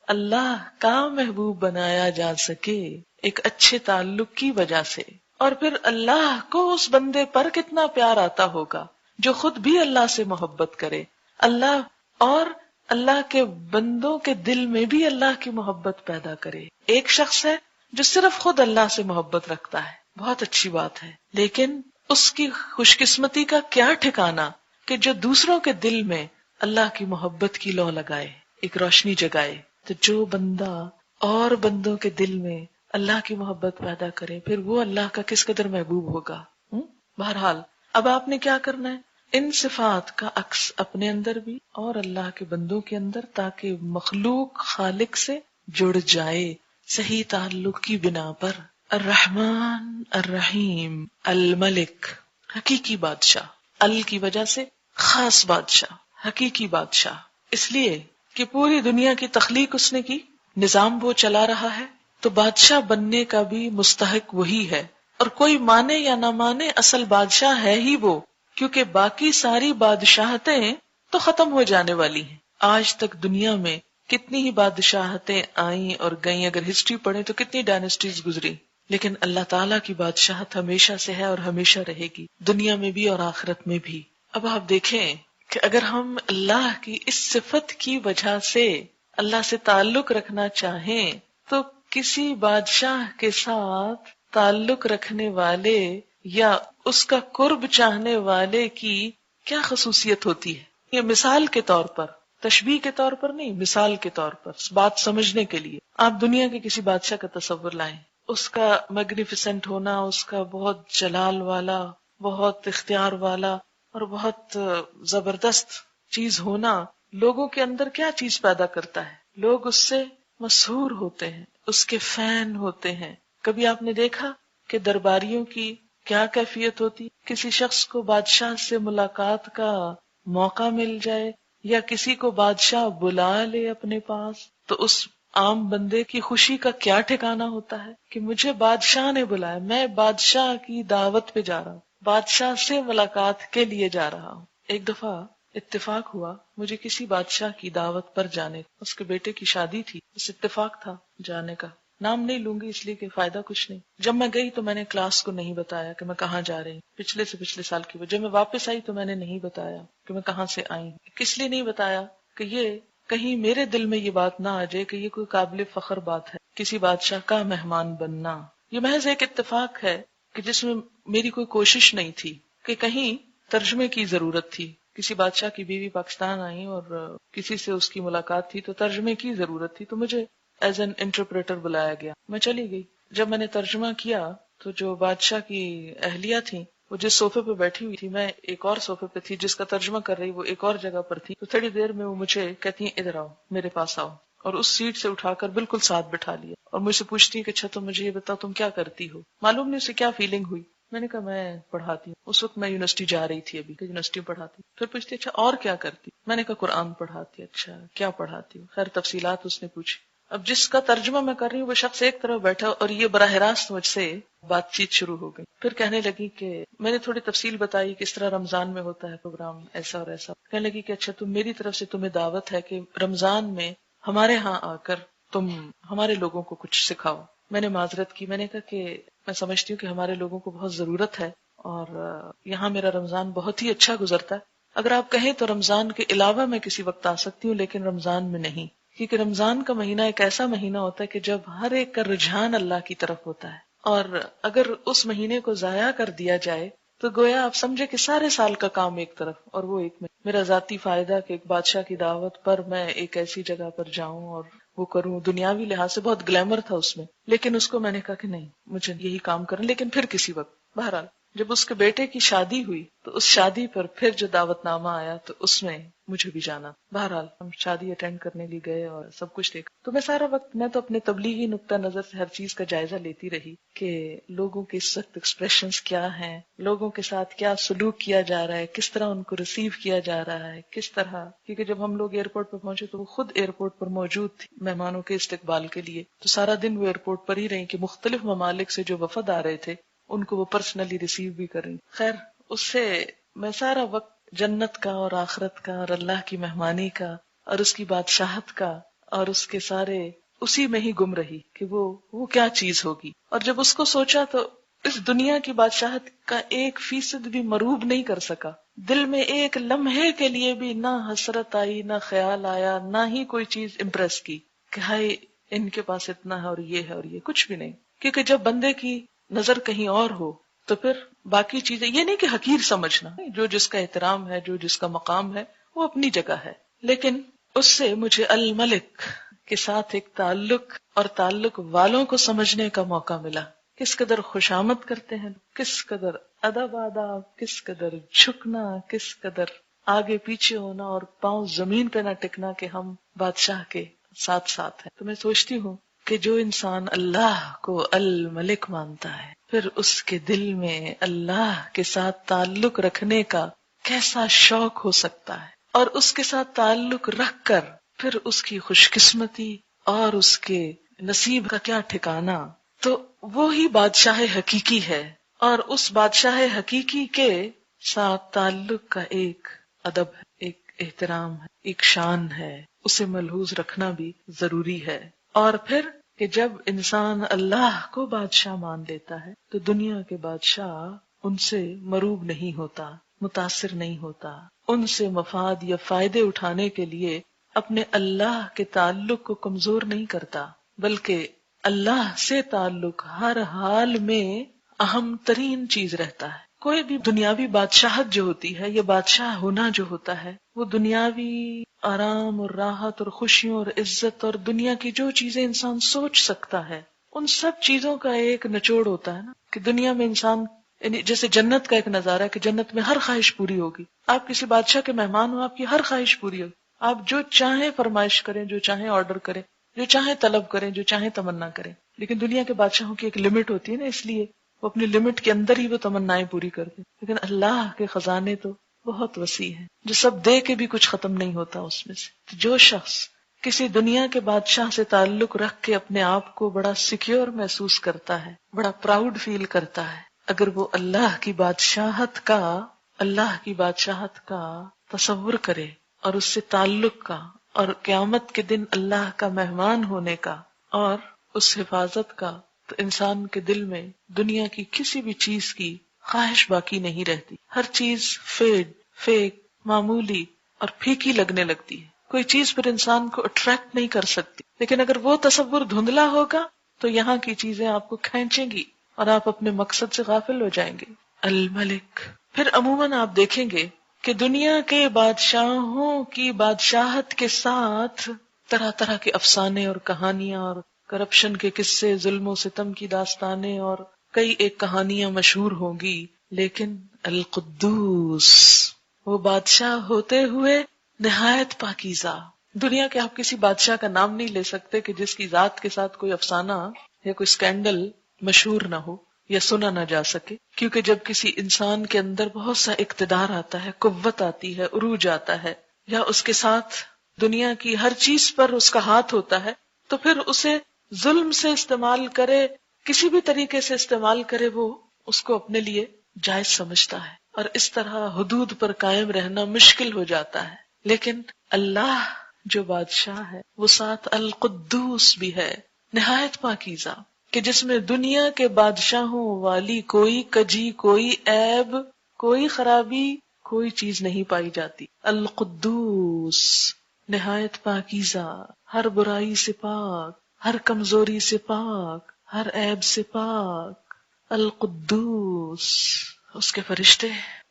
اللہ کا محبوب بنایا جا سکے ایک اچھے تعلق کی وجہ سے. اور پھر اللہ کو اس بندے پر کتنا پیار آتا ہوگا جو خود بھی اللہ سے محبت کرے، اللہ کے بندوں کے دل میں بھی اللہ کی محبت پیدا کرے. ایک شخص ہے جو صرف خود اللہ سے محبت رکھتا ہے، بہت اچھی بات ہے، لیکن اس کی خوش قسمتی کا کیا ٹھکانہ کہ جو دوسروں کے دل میں اللہ کی محبت کی لو لگائے، ایک روشنی جگائے. تو جو بندہ اور بندوں کے دل میں اللہ کی محبت پیدا کرے پھر وہ اللہ کا کس قدر محبوب ہوگا. بہرحال اب آپ نے کیا کرنا ہے، ان صفات کا عکس اپنے اندر بھی اور اللہ کے بندوں کے اندر، تاکہ مخلوق خالق سے جڑ جائے صحیح تعلق کی بنا پر. الرحمن الرحیم الملک، حقیقی بادشاہ، ال کی وجہ سے خاص بادشاہ، حقیقی بادشاہ، اس لیے کہ پوری دنیا کی تخلیق اس نے کی، نظام وہ چلا رہا ہے، تو بادشاہ بننے کا بھی مستحق وہی ہے. اور کوئی مانے یا نہ مانے اصل بادشاہ ہے ہی وہ، کیونکہ باقی ساری بادشاہتیں تو ختم ہو جانے والی ہیں. آج تک دنیا میں کتنی ہی بادشاہتیں آئیں اور گئیں، اگر ہسٹری پڑھیں تو کتنی ڈائنسٹیز گزری، لیکن اللہ تعالیٰ کی بادشاہت ہمیشہ سے ہے اور ہمیشہ رہے گی، دنیا میں بھی اور آخرت میں بھی. اب آپ دیکھیں کہ اگر ہم اللہ کی اس صفت کی وجہ سے اللہ سے تعلق رکھنا چاہیں تو کسی بادشاہ کے ساتھ تعلق رکھنے والے یا اس کا قرب چاہنے والے کی کیا خصوصیت ہوتی ہے. یہ مثال کے طور پر، تشبیہ کے طور پر نہیں، مثال کے طور پر بات سمجھنے کے لیے آپ دنیا کے کسی بادشاہ کا تصور لائیں، اس کا میگنیفیسنٹ ہونا، اس کا بہت جلال والا، بہت اختیار والا اور بہت زبردست چیز ہونا لوگوں کے اندر کیا چیز پیدا کرتا ہے، لوگ اس سے مسحور ہوتے ہیں، اس کے فین ہوتے ہیں. کبھی آپ نے دیکھا کہ درباریوں کی کیا کیفیت ہوتی، کسی شخص کو بادشاہ سے ملاقات کا موقع مل جائے یا کسی کو بادشاہ بلا لے اپنے پاس تو اس عام بندے کی خوشی کا کیا ٹھکانہ ہوتا ہے کہ مجھے بادشاہ نے بلایا، میں بادشاہ کی دعوت پہ جا رہا ہوں، بادشاہ سے ملاقات کے لیے جا رہا ہوں. ایک دفعہ اتفاق ہوا مجھے کسی بادشاہ کی دعوت پر جانے، اس کے بیٹے کی شادی تھی، اس اتفاق تھا جانے کا، نام نہیں لوں گی اس لیے کہ فائدہ کچھ نہیں. جب میں گئی تو میں نے کلاس کو نہیں بتایا کہ میں کہاں جا رہی ہوں، پچھلے سے پچھلے سال کی. جب میں واپس آئی تو میں نے نہیں بتایا کہ میں کہاں سے آئی ہوں. کس لیے نہیں بتایا کہ یہ کہیں میرے دل میں یہ بات نہ آ جائے کہ یہ کوئی قابل فخر بات ہے کسی بادشاہ کا مہمان بننا. یہ محض ایک اتفاق ہے کہ جس میں میری کوئی کوشش نہیں تھی کہ کہیں ترجمے کی ضرورت تھی. کسی بادشاہ کی بیوی پاکستان آئی اور کسی سے اس کی ملاقات تھی تو ترجمے کی ضرورت تھی، تو مجھے ایز این انٹرپریٹر بلایا گیا. میں چلی گئی. جب میں نے ترجمہ کیا تو جو بادشاہ کی اہلیہ تھی وہ جس صوفے پہ بیٹھی ہوئی تھی، میں ایک اور صوفے پہ تھی، جس کا ترجمہ کر رہی وہ ایک اور جگہ پر تھی. تو تھوڑی دیر میں وہ مجھے کہتی ہیں ادھر آؤ، میرے پاس آؤ، اور اس سیٹ سے اٹھا کر بالکل ساتھ بٹھا لیا اور مجھ سے پوچھتی ہے کہ اچھا تم مجھے یہ بتاؤ تم کیا کرتی ہو. معلوم نہیں اسے کیا فیلنگ ہوئی. میں نے کہا میں پڑھاتی ہوں. اس وقت میں یونیورسٹی جا رہی تھی، ابھی یونیورسٹی پڑھاتی. پھر پوچھتی اچھا اور کیا کرتی. میں نے کہا قرآن پڑھاتی. اچھا کیا پڑھاتی ہوں، خیر تفصیلات اس نے پوچھی. اب جس کا ترجمہ میں کر رہی ہوں وہ شخص ایک طرف بیٹھا اور یہ براہ راست مجھ سے بات چیت شروع ہو گئی. پھر کہنے لگی کہ میں نے تھوڑی تفصیل بتائی کہ اس طرح رمضان میں ہوتا ہے پروگرام ایسا اور ایسا. کہنے لگی کہ اچھا تم میری طرف سے تمہیں دعوت ہے کہ رمضان میں ہمارے ہاں آ کر تم ہمارے لوگوں کو کچھ سکھاؤ. میں نے معذرت کی. میں نے کہا کہ میں سمجھتی ہوں کہ ہمارے لوگوں کو بہت ضرورت ہے اور یہاں میرا رمضان بہت ہی اچھا گزرتا ہے. اگر آپ کہیں تو رمضان کے علاوہ میں کسی وقت آ سکتی ہوں، لیکن رمضان میں نہیں، کیونکہ رمضان کا مہینہ ایک ایسا مہینہ ہوتا ہے کہ جب ہر ایک کا رجحان اللہ کی طرف ہوتا ہے، اور اگر اس مہینے کو ضائع کر دیا جائے تو گویا آپ سمجھے کہ سارے سال کا کام ایک طرف اور وہ ایک میں. میرا ذاتی فائدہ کہ ایک بادشاہ کی دعوت پر میں ایک ایسی جگہ پر جاؤں اور وہ کروں، دنیاوی لحاظ سے بہت گلیمر تھا اس میں، لیکن اس کو میں نے کہا کہ نہیں مجھے یہی کام کرنا، لیکن پھر کسی وقت. بہرحال جب اس کے بیٹے کی شادی ہوئی تو اس شادی پر پھر جو دعوت نامہ آیا تو اس میں مجھے بھی جانا. بہرحال ہم شادی اٹینڈ کرنے لیے گئے اور سب کچھ دیکھا. تو میں سارا وقت میں تو اپنے تبلیغی نقطہ نظر سے ہر چیز کا جائزہ لیتی رہی کہ لوگوں کے اس وقت ایکسپریشنز کیا ہیں، لوگوں کے ساتھ کیا سلوک کیا جا رہا ہے، کس طرح ان کو ریسیو کیا جا رہا ہے، کس طرح. کیونکہ جب ہم لوگ ایئرپورٹ پہ پہنچے تو وہ خود ایئرپورٹ پر موجود تھی مہمانوں کے استقبال کے لیے. تو سارا دن وہ ایئرپورٹ پر ہی رہی کہ مختلف ممالک سے جو وفد آ رہے تھے ان کو وہ پرسنلی ریسیو بھی کر رہی. خیر اس سے میں سارا وقت جنت کا اور آخرت کا اور اللہ کی مہمانی کا اور اس کی بادشاہت کا اور اس کے سارے اسی میں ہی گم رہی کہ وہ کیا چیز ہوگی. اور جب اس کو سوچا تو اس دنیا کی بادشاہت کا 1% بھی مروب نہیں کر سکا. دل میں ایک لمحے کے لیے بھی نہ حسرت آئی، نہ خیال آیا، نہ ہی کوئی چیز امپریس کی کہ ہائے ان کے پاس اتنا ہے اور یہ ہے اور یہ کچھ بھی نہیں. کیونکہ جب بندے کی نظر کہیں اور ہو تو پھر باقی چیزیں، یہ نہیں کہ حقیر سمجھنا، جو جس کا احترام ہے، جو جس کا مقام ہے وہ اپنی جگہ ہے، لیکن اس سے مجھے الملک کے ساتھ ایک تعلق اور تعلق والوں کو سمجھنے کا موقع ملا. کس قدر خوشامد کرتے ہیں، کس قدر ادب آداب، کس قدر جھکنا، کس قدر آگے پیچھے ہونا اور پاؤں زمین پہ نہ ٹکنا کہ ہم بادشاہ کے ساتھ ساتھ ہیں. تو میں سوچتی ہوں کہ جو انسان اللہ کو الملک مانتا ہے پھر اس کے دل میں اللہ کے ساتھ تعلق رکھنے کا کیسا شوق ہو سکتا ہے، اور اس کے ساتھ تعلق رکھ کر پھر اس کی خوش قسمتی اور اس کے نصیب کا کیا ٹھکانہ. تو وہی بادشاہ حقیقی ہے، اور اس بادشاہ حقیقی کے ساتھ تعلق کا ایک ادب ہے، ایک احترام ہے، ایک شان ہے، اسے ملحوظ رکھنا بھی ضروری ہے. اور پھر کہ جب انسان اللہ کو بادشاہ مان لیتا ہے تو دنیا کے بادشاہ ان سے مروب نہیں ہوتا، متاثر نہیں ہوتا، ان سے مفاد یا فائدے اٹھانے کے لیے اپنے اللہ کے تعلق کو کمزور نہیں کرتا، بلکہ اللہ سے تعلق ہر حال میں اہم ترین چیز رہتا ہے. کوئی بھی دنیاوی بادشاہت جو ہوتی ہے، یہ بادشاہ ہونا جو ہوتا ہے، وہ دنیاوی آرام اور راحت اور خوشیوں اور عزت اور دنیا کی جو چیزیں انسان سوچ سکتا ہے ان سب چیزوں کا ایک نچوڑ ہوتا ہے نا. کہ دنیا میں انسان یعنی جیسے جنت کا ایک نظارہ ہے کہ جنت میں ہر خواہش پوری ہوگی. آپ کسی بادشاہ کے مہمان ہو، آپ کی ہر خواہش پوری ہوگی، آپ جو چاہیں فرمائش کریں، جو چاہیں آرڈر کریں، جو چاہیں طلب کریں، جو چاہیں تمنا کریں. لیکن دنیا کے بادشاہوں کی ایک لمٹ ہوتی ہے نا، اس لیے وہ اپنی لمٹ کے اندر ہی وہ تمنائیں پوری کرتے. لیکن اللہ کے خزانے تو بہت وسیع ہیں، جو سب دے کے بھی کچھ ختم نہیں ہوتا اس میں سے. جو شخص کسی دنیا کے بادشاہ سے تعلق رکھ کے اپنے آپ کو بڑا سیکیور محسوس کرتا ہے، بڑا پراؤڈ فیل کرتا ہے، اگر وہ اللہ کی بادشاہت کا تصور کرے اور اس سے تعلق کا اور قیامت کے دن اللہ کا مہمان ہونے کا اور اس حفاظت کا، تو انسان کے دل میں دنیا کی کسی بھی چیز کی خواہش باقی نہیں رہتی. ہر چیز فیک، معمولی اور پھیکی لگنے لگتی ہے. کوئی چیز پھر انسان کو اٹریکٹ نہیں کر سکتی. لیکن اگر وہ تصور دھندلا ہوگا تو یہاں کی چیزیں آپ کو کھینچیں گی اور آپ اپنے مقصد سے غافل ہو جائیں گے. الملک. پھر عموماً آپ دیکھیں گے کہ دنیا کے بادشاہوں کی بادشاہت کے ساتھ طرح طرح کے افسانے اور کہانیاں اور کرپشن کے قصے، ظلم و ستم کی داستانیں اور کئی ایک کہانیاں مشہور ہوں گی. لیکن القدوس، وہ بادشاہ ہوتے ہوئے نہایت پاکیزہ. دنیا کے آپ کسی بادشاہ کا نام نہیں لے سکتے کہ جس کی ذات کے ساتھ کوئی افسانہ یا کوئی سکینڈل مشہور نہ ہو یا سنا نہ جا سکے. کیونکہ جب کسی انسان کے اندر بہت سا اقتدار آتا ہے، قوت آتی ہے، عروج آتا ہے، یا اس کے ساتھ دنیا کی ہر چیز پر اس کا ہاتھ ہوتا ہے، تو پھر اسے ظلم سے استعمال کرے، کسی بھی طریقے سے استعمال کرے، وہ اس کو اپنے لیے جائز سمجھتا ہے، اور اس طرح حدود پر قائم رہنا مشکل ہو جاتا ہے. لیکن اللہ جو بادشاہ ہے وہ ساتھ القدوس بھی ہے، نہایت پاکیزہ، کہ جس میں دنیا کے بادشاہوں والی کوئی کجی، کوئی عیب، کوئی خرابی، کوئی چیز نہیں پائی جاتی. القدوس، نہایت پاکیزہ، ہر برائی سے پاک، ہر کمزوری سے پاک، ہر عیب سے پاک. القدوس. اس کے فرشتے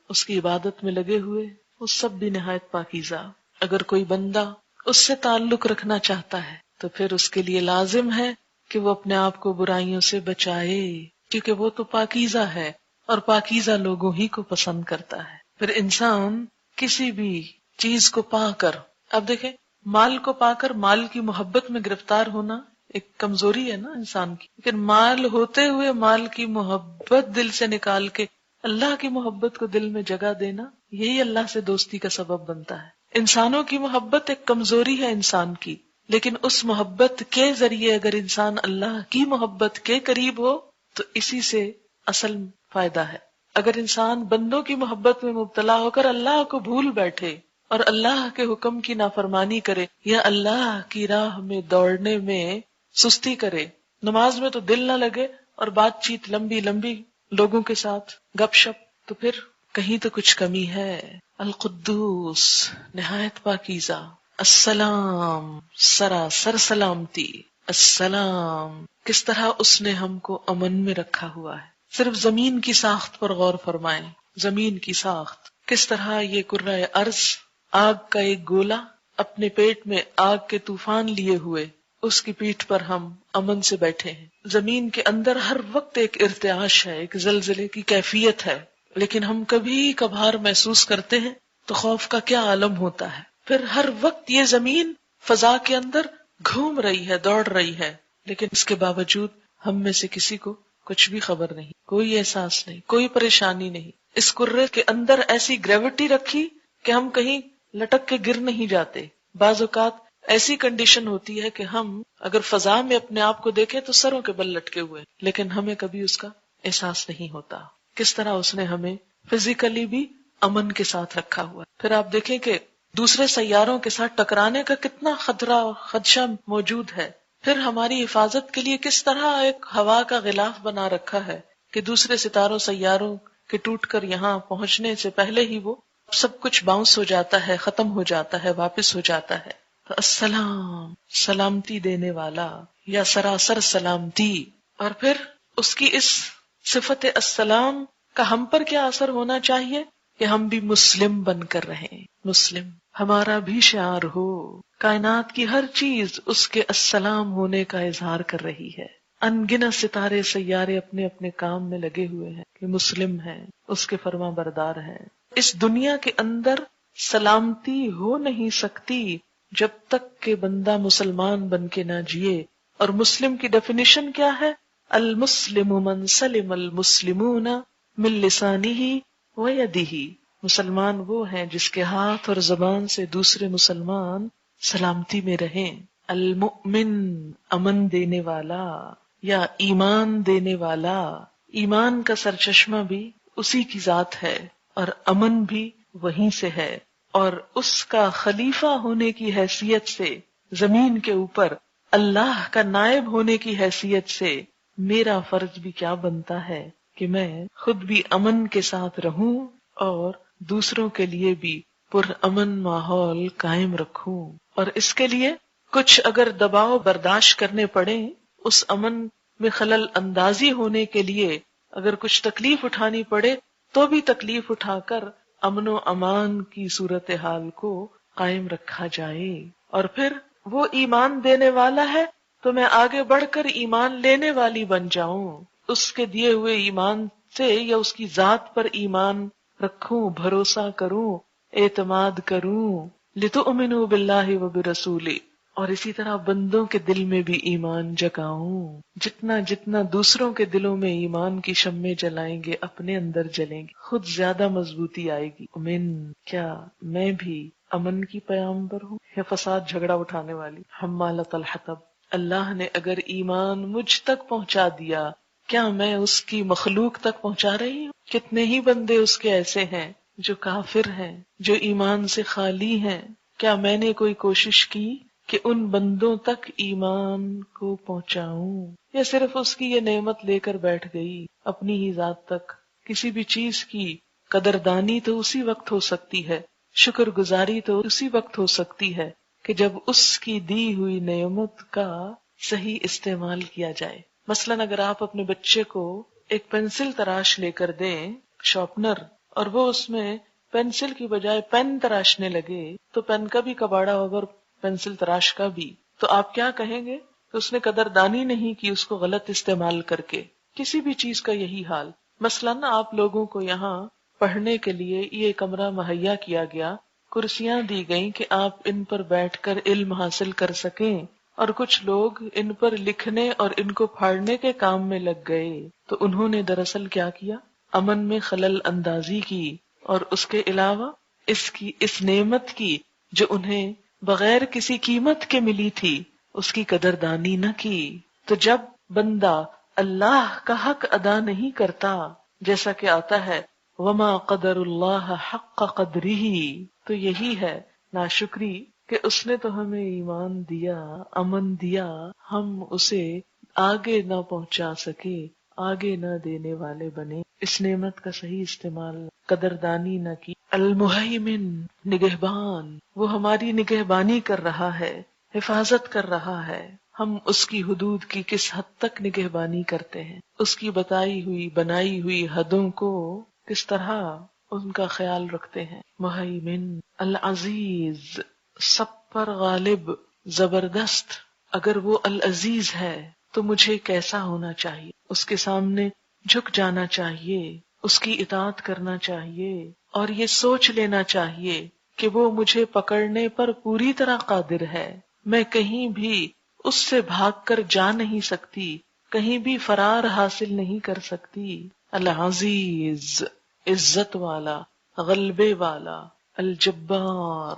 اس کی عبادت میں لگے ہوئے، وہ سب بھی نہایت پاکیزہ. اگر کوئی بندہ اس سے تعلق رکھنا چاہتا ہے تو پھر اس کے لیے لازم ہے کہ وہ اپنے آپ کو برائیوں سے بچائے، کیونکہ وہ تو پاکیزہ ہے اور پاکیزہ لوگوں ہی کو پسند کرتا ہے۔ پھر انسان کسی بھی چیز کو پا کر، اب دیکھیں مال کو پا کر مال کی محبت میں گرفتار ہونا ایک کمزوری ہے نا انسان کی، لیکن مال ہوتے ہوئے مال کی محبت دل سے نکال کے اللہ کی محبت کو دل میں جگہ دینا، یہی اللہ سے دوستی کا سبب بنتا ہے۔ انسانوں کی محبت ایک کمزوری ہے انسان کی، لیکن اس محبت کے ذریعے اگر انسان اللہ کی محبت کے قریب ہو تو اسی سے اصل فائدہ ہے۔ اگر انسان بندوں کی محبت میں مبتلا ہو کر اللہ کو بھول بیٹھے اور اللہ کے حکم کی نافرمانی کرے یا اللہ کی راہ میں دوڑنے میں سستی کرے، نماز میں تو دل نہ لگے اور بات چیت لمبی لمبی لوگوں کے ساتھ گپ شپ، تو پھر کہیں تو کچھ کمی ہے۔ القدوس نہایت پاکیزہ، السلام سراسر سلامتی، السلام کس طرح اس نے ہم کو امن میں رکھا ہوا ہے۔ صرف زمین کی ساخت پر غور فرمائیں، زمین کی ساخت کس طرح یہ کرۂ ارض آگ کا ایک گولا اپنے پیٹ میں آگ کے طوفان لیے ہوئے، اس کی پیٹھ پر ہم امن سے بیٹھے ہیں۔ زمین کے اندر ہر وقت ایک ارتعاش ہے، ایک زلزلے کی کیفیت ہے، لیکن ہم کبھی کبھار محسوس کرتے ہیں تو خوف کا کیا عالم ہوتا ہے۔ پھر ہر وقت یہ زمین فضا کے اندر گھوم رہی ہے، دوڑ رہی ہے، لیکن اس کے باوجود ہم میں سے کسی کو کچھ بھی خبر نہیں، کوئی احساس نہیں، کوئی پریشانی نہیں۔ اس کرے کے اندر ایسی گریوٹی رکھی کہ ہم کہیں لٹک کے گر نہیں جاتے۔ بعض اوقات ایسی کنڈیشن ہوتی ہے کہ ہم اگر فضا میں اپنے آپ کو دیکھیں تو سروں کے بل لٹکے ہوئے، لیکن ہمیں کبھی اس کا احساس نہیں ہوتا۔ کس طرح اس نے ہمیں فزیکلی بھی امن کے ساتھ رکھا ہوا ہے۔ پھر آپ دیکھیں کہ دوسرے سیاروں کے ساتھ ٹکرانے کا کتنا خدشہ موجود ہے، پھر ہماری حفاظت کے لیے کس طرح ایک ہوا کا غلاف بنا رکھا ہے کہ دوسرے ستاروں سیاروں کے ٹوٹ کر یہاں پہنچنے سے پہلے ہی وہ سب کچھ باؤنس ہو جاتا ہے، ختم ہو جاتا ہے، واپس ہو جاتا ہے۔ تو السلام سلامتی دینے والا یا سراسر سلامتی۔ اور پھر اس کی اس صفت السلام کا ہم پر کیا اثر ہونا چاہیے کہ ہم بھی مسلم بن کر رہیں، مسلم ہمارا بھی شعار ہو، کائنات کی ہر چیز اس کے السلام ہونے کا اظہار کر رہی ہے۔ ان گنت ستارے سیارے اپنے اپنے کام میں لگے ہوئے ہیں کہ مسلم ہیں، اس کے فرما بردار ہیں۔ اس دنیا کے اندر سلامتی ہو نہیں سکتی جب تک کہ بندہ مسلمان بن کے نہ جیے۔ اور مسلم کی ڈیفینیشن کیا ہے؟ المسلم من سلم المسلمون من لسانہ و یدہ۔ مسلمان وہ ہیں جس کے ہاتھ اور زبان سے دوسرے مسلمان سلامتی میں رہیں۔ المؤمن امن دینے والا یا ایمان دینے والا، ایمان کا سرچشمہ بھی اسی کی ذات ہے اور امن بھی وہیں سے ہے، اور اس کا خلیفہ ہونے کی حیثیت سے زمین کے اوپر اللہ کا نائب ہونے کی حیثیت سے میرا فرض بھی کیا بنتا ہے کہ میں خود بھی امن کے ساتھ رہوں اور دوسروں کے لیے بھی پرامن ماحول قائم رکھوں۔ اور اس کے لیے کچھ اگر دباؤ برداشت کرنے پڑے، اس امن میں خلل اندازی ہونے کے لیے اگر کچھ تکلیف اٹھانی پڑے تو بھی تکلیف اٹھا کر امن و امان کی صورتحال کو قائم رکھا جائے۔ اور پھر وہ ایمان دینے والا ہے تو میں آگے بڑھ کر ایمان لینے والی بن جاؤں، اس کے دیے ہوئے ایمان سے یا اس کی ذات پر ایمان رکھوں، بھروسہ کروں، اعتماد کروں۔ لتؤمنوا باللہ وبرسولہ، اور اسی طرح بندوں کے دل میں بھی ایمان جگاؤں۔ جتنا جتنا دوسروں کے دلوں میں ایمان کی شمع جلائیں گے اپنے اندر جلیں گی، خود زیادہ مضبوطی آئے گی۔ کیا میں بھی امن کی پیامبر ہوں یا فساد جھگڑا اٹھانے والی؟ حمالۃ الحطب۔ اللہ نے اگر ایمان مجھ تک پہنچا دیا، کیا میں اس کی مخلوق تک پہنچا رہی ہوں؟ کتنے ہی بندے اس کے ایسے ہیں جو کافر ہیں، جو ایمان سے خالی ہیں۔ کیا میں نے کوئی کوشش کی کہ ان بندوں تک ایمان کو پہنچاؤں، یا صرف اس کی یہ نعمت لے کر بیٹھ گئی اپنی ہی ذات تک؟ کسی بھی چیز کی قدردانی تو اسی وقت ہو سکتی ہے، شکر گزاری تو اسی وقت ہو سکتی ہے کہ جب اس کی دی ہوئی نعمت کا صحیح استعمال کیا جائے۔ مثلاً اگر آپ اپنے بچے کو ایک پینسل تراش لے کر دیں، شارپنر، اور وہ اس میں پینسل کی بجائے پین تراشنے لگے تو پین کا بھی کباڑا ہوگا اور پینسل تراش کا بھی، تو آپ کیا کہیں گے کہ اس نے قدردانی نہیں کی اس کو غلط استعمال کر کے۔ کسی بھی چیز کا یہی حال۔ مثلاً آپ لوگوں کو یہاں پڑھنے کے لیے یہ کمرہ مہیا کیا گیا، کرسیاں دی گئیں کہ آپ ان پر بیٹھ کر علم حاصل کر سکیں، اور کچھ لوگ ان پر لکھنے اور ان کو پھاڑنے کے کام میں لگ گئے، تو انہوں نے دراصل کیا کیا؟ امن میں خلل اندازی کی، اور اس کے علاوہ اس نعمت کی جو انہیں بغیر کسی قیمت کے ملی تھی اس کی قدردانی نہ کی۔ تو جب بندہ اللہ کا حق ادا نہیں کرتا، جیسا کہ آتا ہے وما قدر اللہ حق قدرہ، تو یہی ہے ناشکری کہ اس نے تو ہمیں ایمان دیا، امن دیا، ہم اسے آگے نہ پہنچا سکے، آگے نہ دینے والے بنے، اس نعمت کا صحیح استعمال، قدردانی نہ کی۔ المہیمن، نگہبان، وہ ہماری نگہبانی کر رہا ہے، حفاظت کر رہا ہے، ہم اس کی حدود کی کس حد تک نگہبانی کرتے ہیں، اس کی بتائی ہوئی بنائی ہوئی حدوں کو کس طرح ان کا خیال رکھتے ہیں۔ مہیمن، العزیز، سب پر غالب، زبردست۔ اگر وہ العزیز ہے تو مجھے کیسا ہونا چاہیے؟ اس کے سامنے جھک جانا چاہیے، اس کی اطاعت کرنا چاہیے، اور یہ سوچ لینا چاہیے کہ وہ مجھے پکڑنے پر پوری طرح قادر ہے، میں کہیں بھی اس سے بھاگ کر جا نہیں سکتی، کہیں بھی فرار حاصل نہیں کر سکتی۔ العزیز، عزت والا، غلبے والا، الجبار،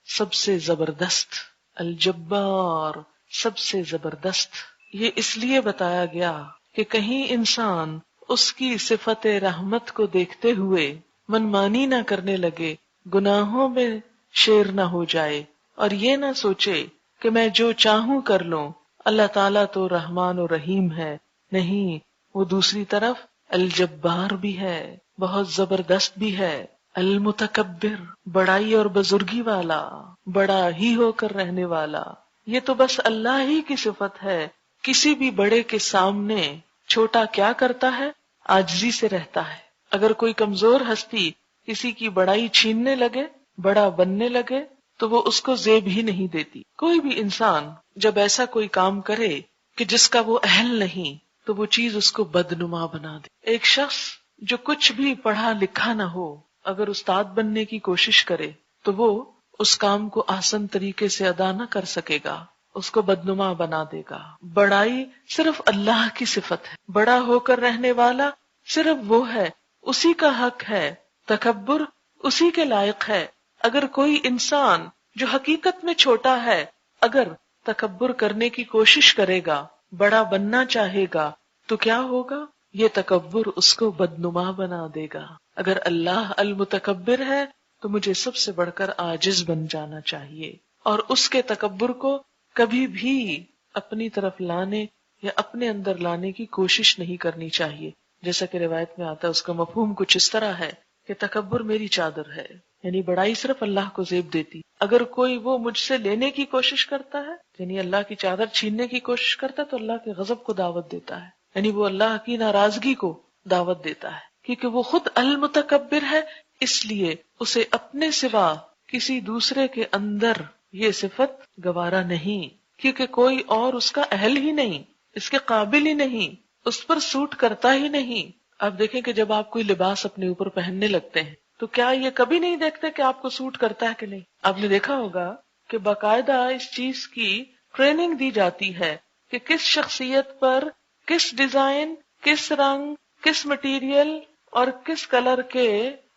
سب سے زبردست، الجبار، سب سے زبردست۔ یہ اس لیے بتایا گیا کہ کہیں انسان اس کی صفت رحمت کو دیکھتے ہوئے منمانی نہ کرنے لگے، گناہوں میں شیر نہ ہو جائے، اور یہ نہ سوچے کہ میں جو چاہوں کر لوں، اللہ تعالیٰ تو رحمان و رحیم ہے۔ نہیں، وہ دوسری طرف الجبار بھی ہے، بہت زبردست بھی ہے، المتکبر، بڑائی اور بزرگی والا، بڑا ہی ہو کر رہنے والا۔ یہ تو بس اللہ ہی کی صفت ہے۔ کسی بھی بڑے کے سامنے چھوٹا کیا کرتا ہے؟ عاجزی سے رہتا ہے۔ اگر کوئی کمزور ہستی کسی کی بڑائی چھیننے لگے، بڑا بننے لگے، تو وہ اس کو زیب ہی نہیں دیتی۔ کوئی بھی انسان جب ایسا کوئی کام کرے کہ جس کا وہ اہل نہیں، تو وہ چیز اس کو بدنما بنا دے۔ ایک شخص جو کچھ بھی پڑھا لکھا نہ ہو، اگر استاد بننے کی کوشش کرے تو وہ اس کام کو آسان طریقے سے ادا نہ کر سکے گا، اس کو بدنما بنا دے گا۔ بڑائی صرف اللہ کی صفت ہے، بڑا ہو کر رہنے والا صرف وہ ہے، اسی کا حق ہے۔ تکبر اسی کے لائق ہے۔ اگر کوئی انسان جو حقیقت میں چھوٹا ہے، اگر تکبر کرنے کی کوشش کرے گا، بڑا بننا چاہے گا، تو کیا ہوگا؟ یہ تکبر اس کو بدنما بنا دے گا۔ اگر اللہ المتکبر ہے تو مجھے سب سے بڑھ کر عاجز بن جانا چاہیے، اور اس کے تکبر کو کبھی بھی اپنی طرف لانے یا اپنے اندر لانے کی کوشش نہیں کرنی چاہیے۔ جیسا کہ روایت میں آتا ہے، اس کا مفہوم کچھ اس طرح ہے کہ تکبر میری چادر ہے، یعنی بڑائی صرف اللہ کو زیب دیتی۔ اگر کوئی وہ مجھ سے لینے کی کوشش کرتا ہے، یعنی اللہ کی چادر چھیننے کی کوشش کرتا ہے، تو اللہ کے غضب کو دعوت دیتا ہے، یعنی وہ اللہ کی ناراضگی کو دعوت دیتا ہے، کیونکہ وہ خود المتکبر ہے، اس لیے اسے اپنے سوا کسی دوسرے کے اندر یہ صفت گوارا نہیں، کیونکہ کوئی اور اس کا اہل ہی نہیں، اس کے قابل ہی نہیں، اس پر سوٹ کرتا ہی نہیں۔ آپ دیکھیں کہ جب آپ کوئی لباس اپنے اوپر پہننے لگتے ہیں تو کیا یہ کبھی نہیں دیکھتے کہ آپ کو سوٹ کرتا ہے کہ نہیں؟ آپ نے دیکھا ہوگا کہ باقاعدہ اس چیز کی ٹریننگ دی جاتی ہے کہ کس شخصیت پر کس ڈیزائن، کس رنگ، کس مٹیریل اور کس کلر کے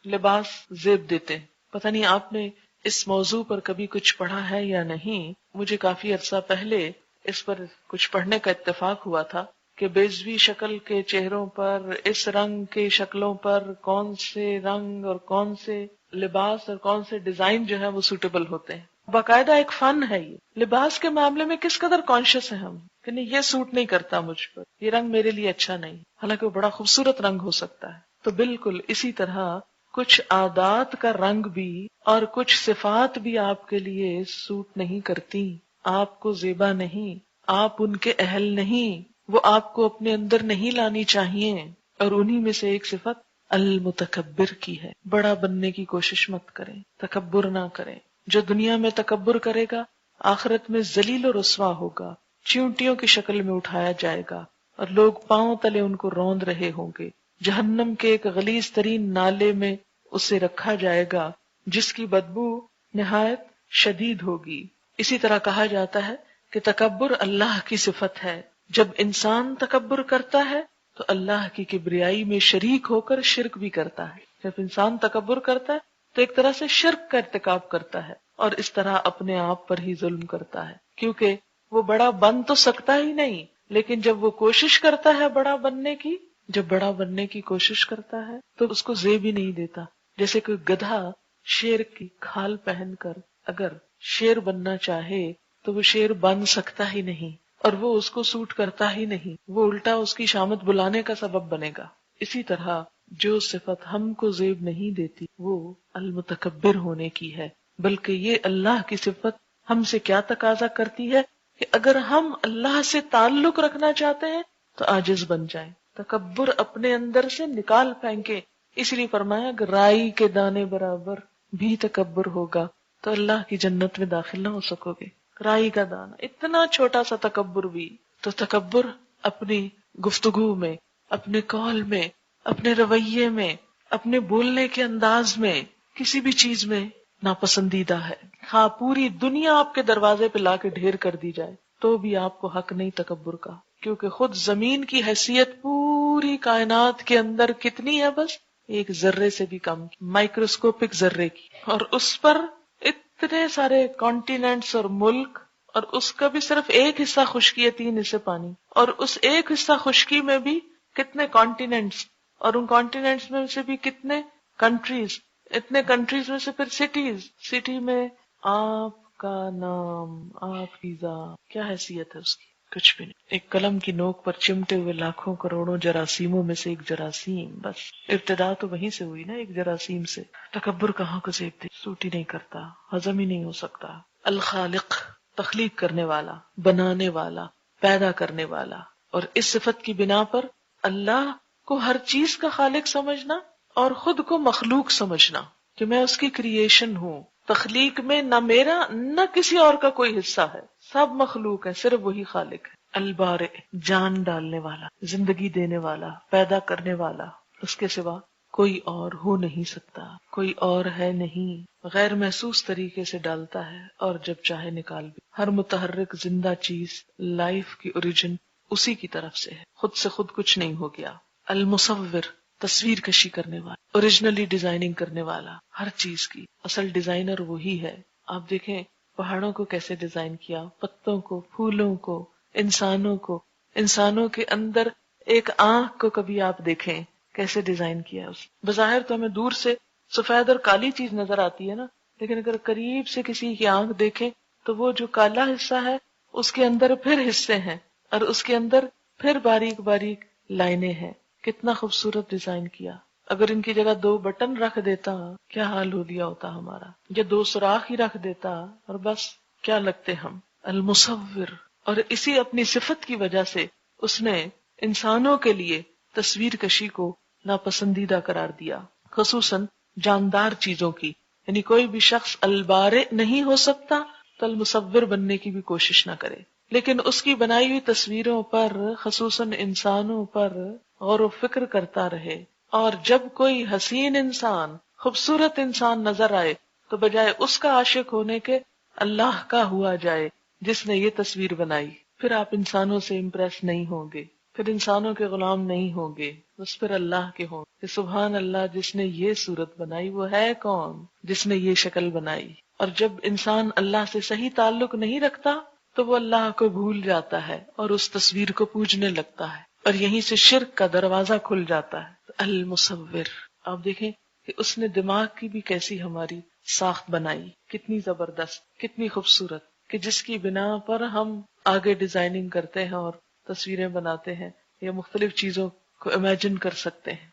لباس زیب دیتے ہیں۔ پتہ نہیں آپ نے اس موضوع پر کبھی کچھ پڑھا ہے یا نہیں۔ مجھے کافی عرصہ پہلے اس پر کچھ پڑھنے کا اتفاق ہوا تھا کہ بیضوی شکل کے چہروں پر، اس رنگ کے شکلوں پر کون سے رنگ اور کون سے لباس اور کون سے ڈیزائن جو ہے وہ سوٹیبل ہوتے ہیں۔ باقاعدہ ایک فن ہے یہ۔ لباس کے معاملے میں کس قدر کانشیس ہیں ہم کہ نہیں، یہ سوٹ نہیں کرتا مجھ پر، یہ رنگ میرے لیے اچھا نہیں، حالانکہ وہ بڑا خوبصورت رنگ ہو سکتا ہے۔ تو بالکل اسی طرح کچھ عادات کا رنگ بھی اور کچھ صفات بھی آپ کے لیے سوٹ نہیں کرتی، آپ کو زیبا نہیں، آپ ان کے اہل نہیں، وہ آپ کو اپنے اندر نہیں لانی چاہیے۔ اور انہی میں سے ایک صفت المتکبر کی ہے۔ بڑا بننے کی کوشش مت کریں، تکبر نہ کریں۔ جو دنیا میں تکبر کرے گا، آخرت میں ذلیل و رسوا ہوگا، چیونٹیوں کی شکل میں اٹھایا جائے گا، اور لوگ پاؤں تلے ان کو روند رہے ہوں گے۔ جہنم کے ایک غلیظ ترین نالے میں اسے رکھا جائے گا جس کی بدبو نہایت شدید ہوگی۔ اسی طرح کہا جاتا ہے کہ تکبر اللہ کی صفت ہے، جب انسان تکبر کرتا ہے تو اللہ کی کبریائی میں شریک ہو کر شرک بھی کرتا ہے۔ جب انسان تکبر کرتا ہے تو ایک طرح سے شرک کا ارتکاب کرتا ہے اور اس طرح اپنے آپ پر ہی ظلم کرتا ہے، کیونکہ وہ بڑا بن تو سکتا ہی نہیں، لیکن جب وہ کوشش کرتا ہے بڑا بننے کی، جب بڑا بننے کی کوشش کرتا ہے تو اس کو زیب ہی نہیں دیتا۔ جیسے کوئی گدھا شیر کی کھال پہن کر اگر شیر بننا چاہے تو وہ شیر بن سکتا ہی نہیں، اور وہ اس کو سوٹ کرتا ہی نہیں، وہ الٹا اس کی شامت بلانے کا سبب بنے گا۔ اسی طرح جو صفت ہم کو زیب نہیں دیتی وہ المتکبر ہونے کی ہے، بلکہ یہ اللہ کی صفت ہم سے کیا تقاضا کرتی ہے کہ اگر ہم اللہ سے تعلق رکھنا چاہتے ہیں تو عاجز بن جائیں، تکبر اپنے اندر سے نکال پھینکے۔ اس لیے فرمایا اگر رائی کے دانے برابر بھی تکبر ہوگا تو اللہ کی جنت میں داخل نہ ہو سکو گے۔ رائی کا دانہ، اتنا چھوٹا سا تکبر بھی۔ تو تکبر اپنی گفتگو میں، اپنے قول میں، اپنے رویے میں، اپنے بولنے کے انداز میں، کسی بھی چیز میں ناپسندیدہ ہے۔ ہاں، پوری دنیا آپ کے دروازے پہ لا کے ڈھیر کر دی جائے تو بھی آپ کو حق نہیں تکبر کا، کیونکہ خود زمین کی حیثیت پوری کائنات کے اندر کتنی ہے؟ بس ایک ذرے سے بھی کم، مائکروسکوپک ذرے کی، اور اس پر اتنے سارے کانٹیننٹس اور ملک، اور اس کا بھی صرف ایک حصہ خشکی ہے، 3 حصے پانی، اور اس ایک حصہ خشکی میں بھی کتنے کانٹیننٹس، اور ان کانٹیننٹس میں سے بھی کتنے کنٹریز، اتنے کنٹریز میں سے پھر سٹیز، سٹی میں آپ کا نام، آپ کی ذات، کیا حیثیت ہے اس کی؟ کچھ بھی نہیں۔ ایک قلم کی نوک پر چمٹے ہوئے لاکھوں کروڑوں جراثیموں میں سے ایک جراثیم، بس ابتدا تو وہیں سے ہوئی نا، ایک جراثیم سے۔ تکبر کہاں کو زیب دے، سوٹ ہی نہیں کرتا، ہضم ہی نہیں ہو سکتا۔ الخالق، تخلیق کرنے والا، بنانے والا، پیدا کرنے والا، اور اس صفت کی بنا پر اللہ کو ہر چیز کا خالق سمجھنا اور خود کو مخلوق سمجھنا کہ میں اس کی کریشن ہوں۔ تخلیق میں نہ میرا نہ کسی اور کا کوئی حصہ ہے، سب مخلوق ہے، صرف وہی خالق ہے۔ البارئ، جان ڈالنے والا، زندگی دینے والا، پیدا کرنے والا، اس کے سوا کوئی اور ہو نہیں سکتا، کوئی اور ہے نہیں، غیر محسوس طریقے سے ڈالتا ہے اور جب چاہے نکال بھی۔ ہر متحرک زندہ چیز، لائف کی اوریجن اسی کی طرف سے ہے، خود کچھ نہیں ہو گیا۔ المصور، تصویر کشی کرنے والا، اوریجنلی ڈیزائننگ کرنے والا، ہر چیز کی اصل ڈیزائنر وہی ہے۔ آپ دیکھیں پہاڑوں کو کیسے ڈیزائن کیا، پتوں کو، پھولوں کو، انسانوں کو، انسانوں کے اندر ایک آنکھ کو کبھی آپ دیکھیں کیسے ڈیزائن کیا اس۔ بظاہر تو ہمیں دور سے سفید اور کالی چیز نظر آتی ہے نا، لیکن اگر قریب سے کسی کی آنکھ دیکھیں تو وہ جو کالا حصہ ہے اس کے اندر پھر حصے ہیں، اور اس کے اندر پھر باریک باریک لائنیں ہیں۔ کتنا خوبصورت ڈیزائن کیا۔ اگر ان کی جگہ 2 بٹن رکھ دیتا کیا حال ہو گیا ہوتا ہمارا، یا 2 سوراخ ہی رکھ دیتا اور بس کیا لگتے ہم۔ المصور، اور اسی اپنی صفت کی وجہ سے اس نے انسانوں کے لیے تصویر کشی کو ناپسندیدہ قرار دیا، خصوصاً جاندار چیزوں کی۔ یعنی کوئی بھی شخص البارئ نہیں ہو سکتا تو المصور بننے کی بھی کوشش نہ کرے، لیکن اس کی بنائی ہوئی تصویروں پر، خصوصاً انسانوں پر غور و فکر کرتا رہے، اور جب کوئی حسین انسان، خوبصورت انسان نظر آئے تو بجائے اس کا عاشق ہونے کے اللہ کا ہوا جائے جس نے یہ تصویر بنائی۔ پھر آپ انسانوں سے امپریس نہیں ہوں گے، پھر انسانوں کے غلام نہیں ہوں گے، بس پھر اللہ کے ہوں گے۔ سبحان اللہ، جس نے یہ صورت بنائی وہ ہے کون؟ جس نے یہ شکل بنائی۔ اور جب انسان اللہ سے صحیح تعلق نہیں رکھتا تو وہ اللہ کو بھول جاتا ہے اور اس تصویر کو پوجنے لگتا ہے، اور یہیں سے شرک کا دروازہ کھل جاتا ہے۔ المصور، آپ دیکھیں کہ اس نے دماغ کی بھی کیسی ہماری ساخت بنائی، کتنی زبردست، کتنی خوبصورت، کہ جس کی بنا پر ہم آگے ڈیزائننگ کرتے ہیں اور تصویریں بناتے ہیں یا مختلف چیزوں کو امیجن کر سکتے ہیں۔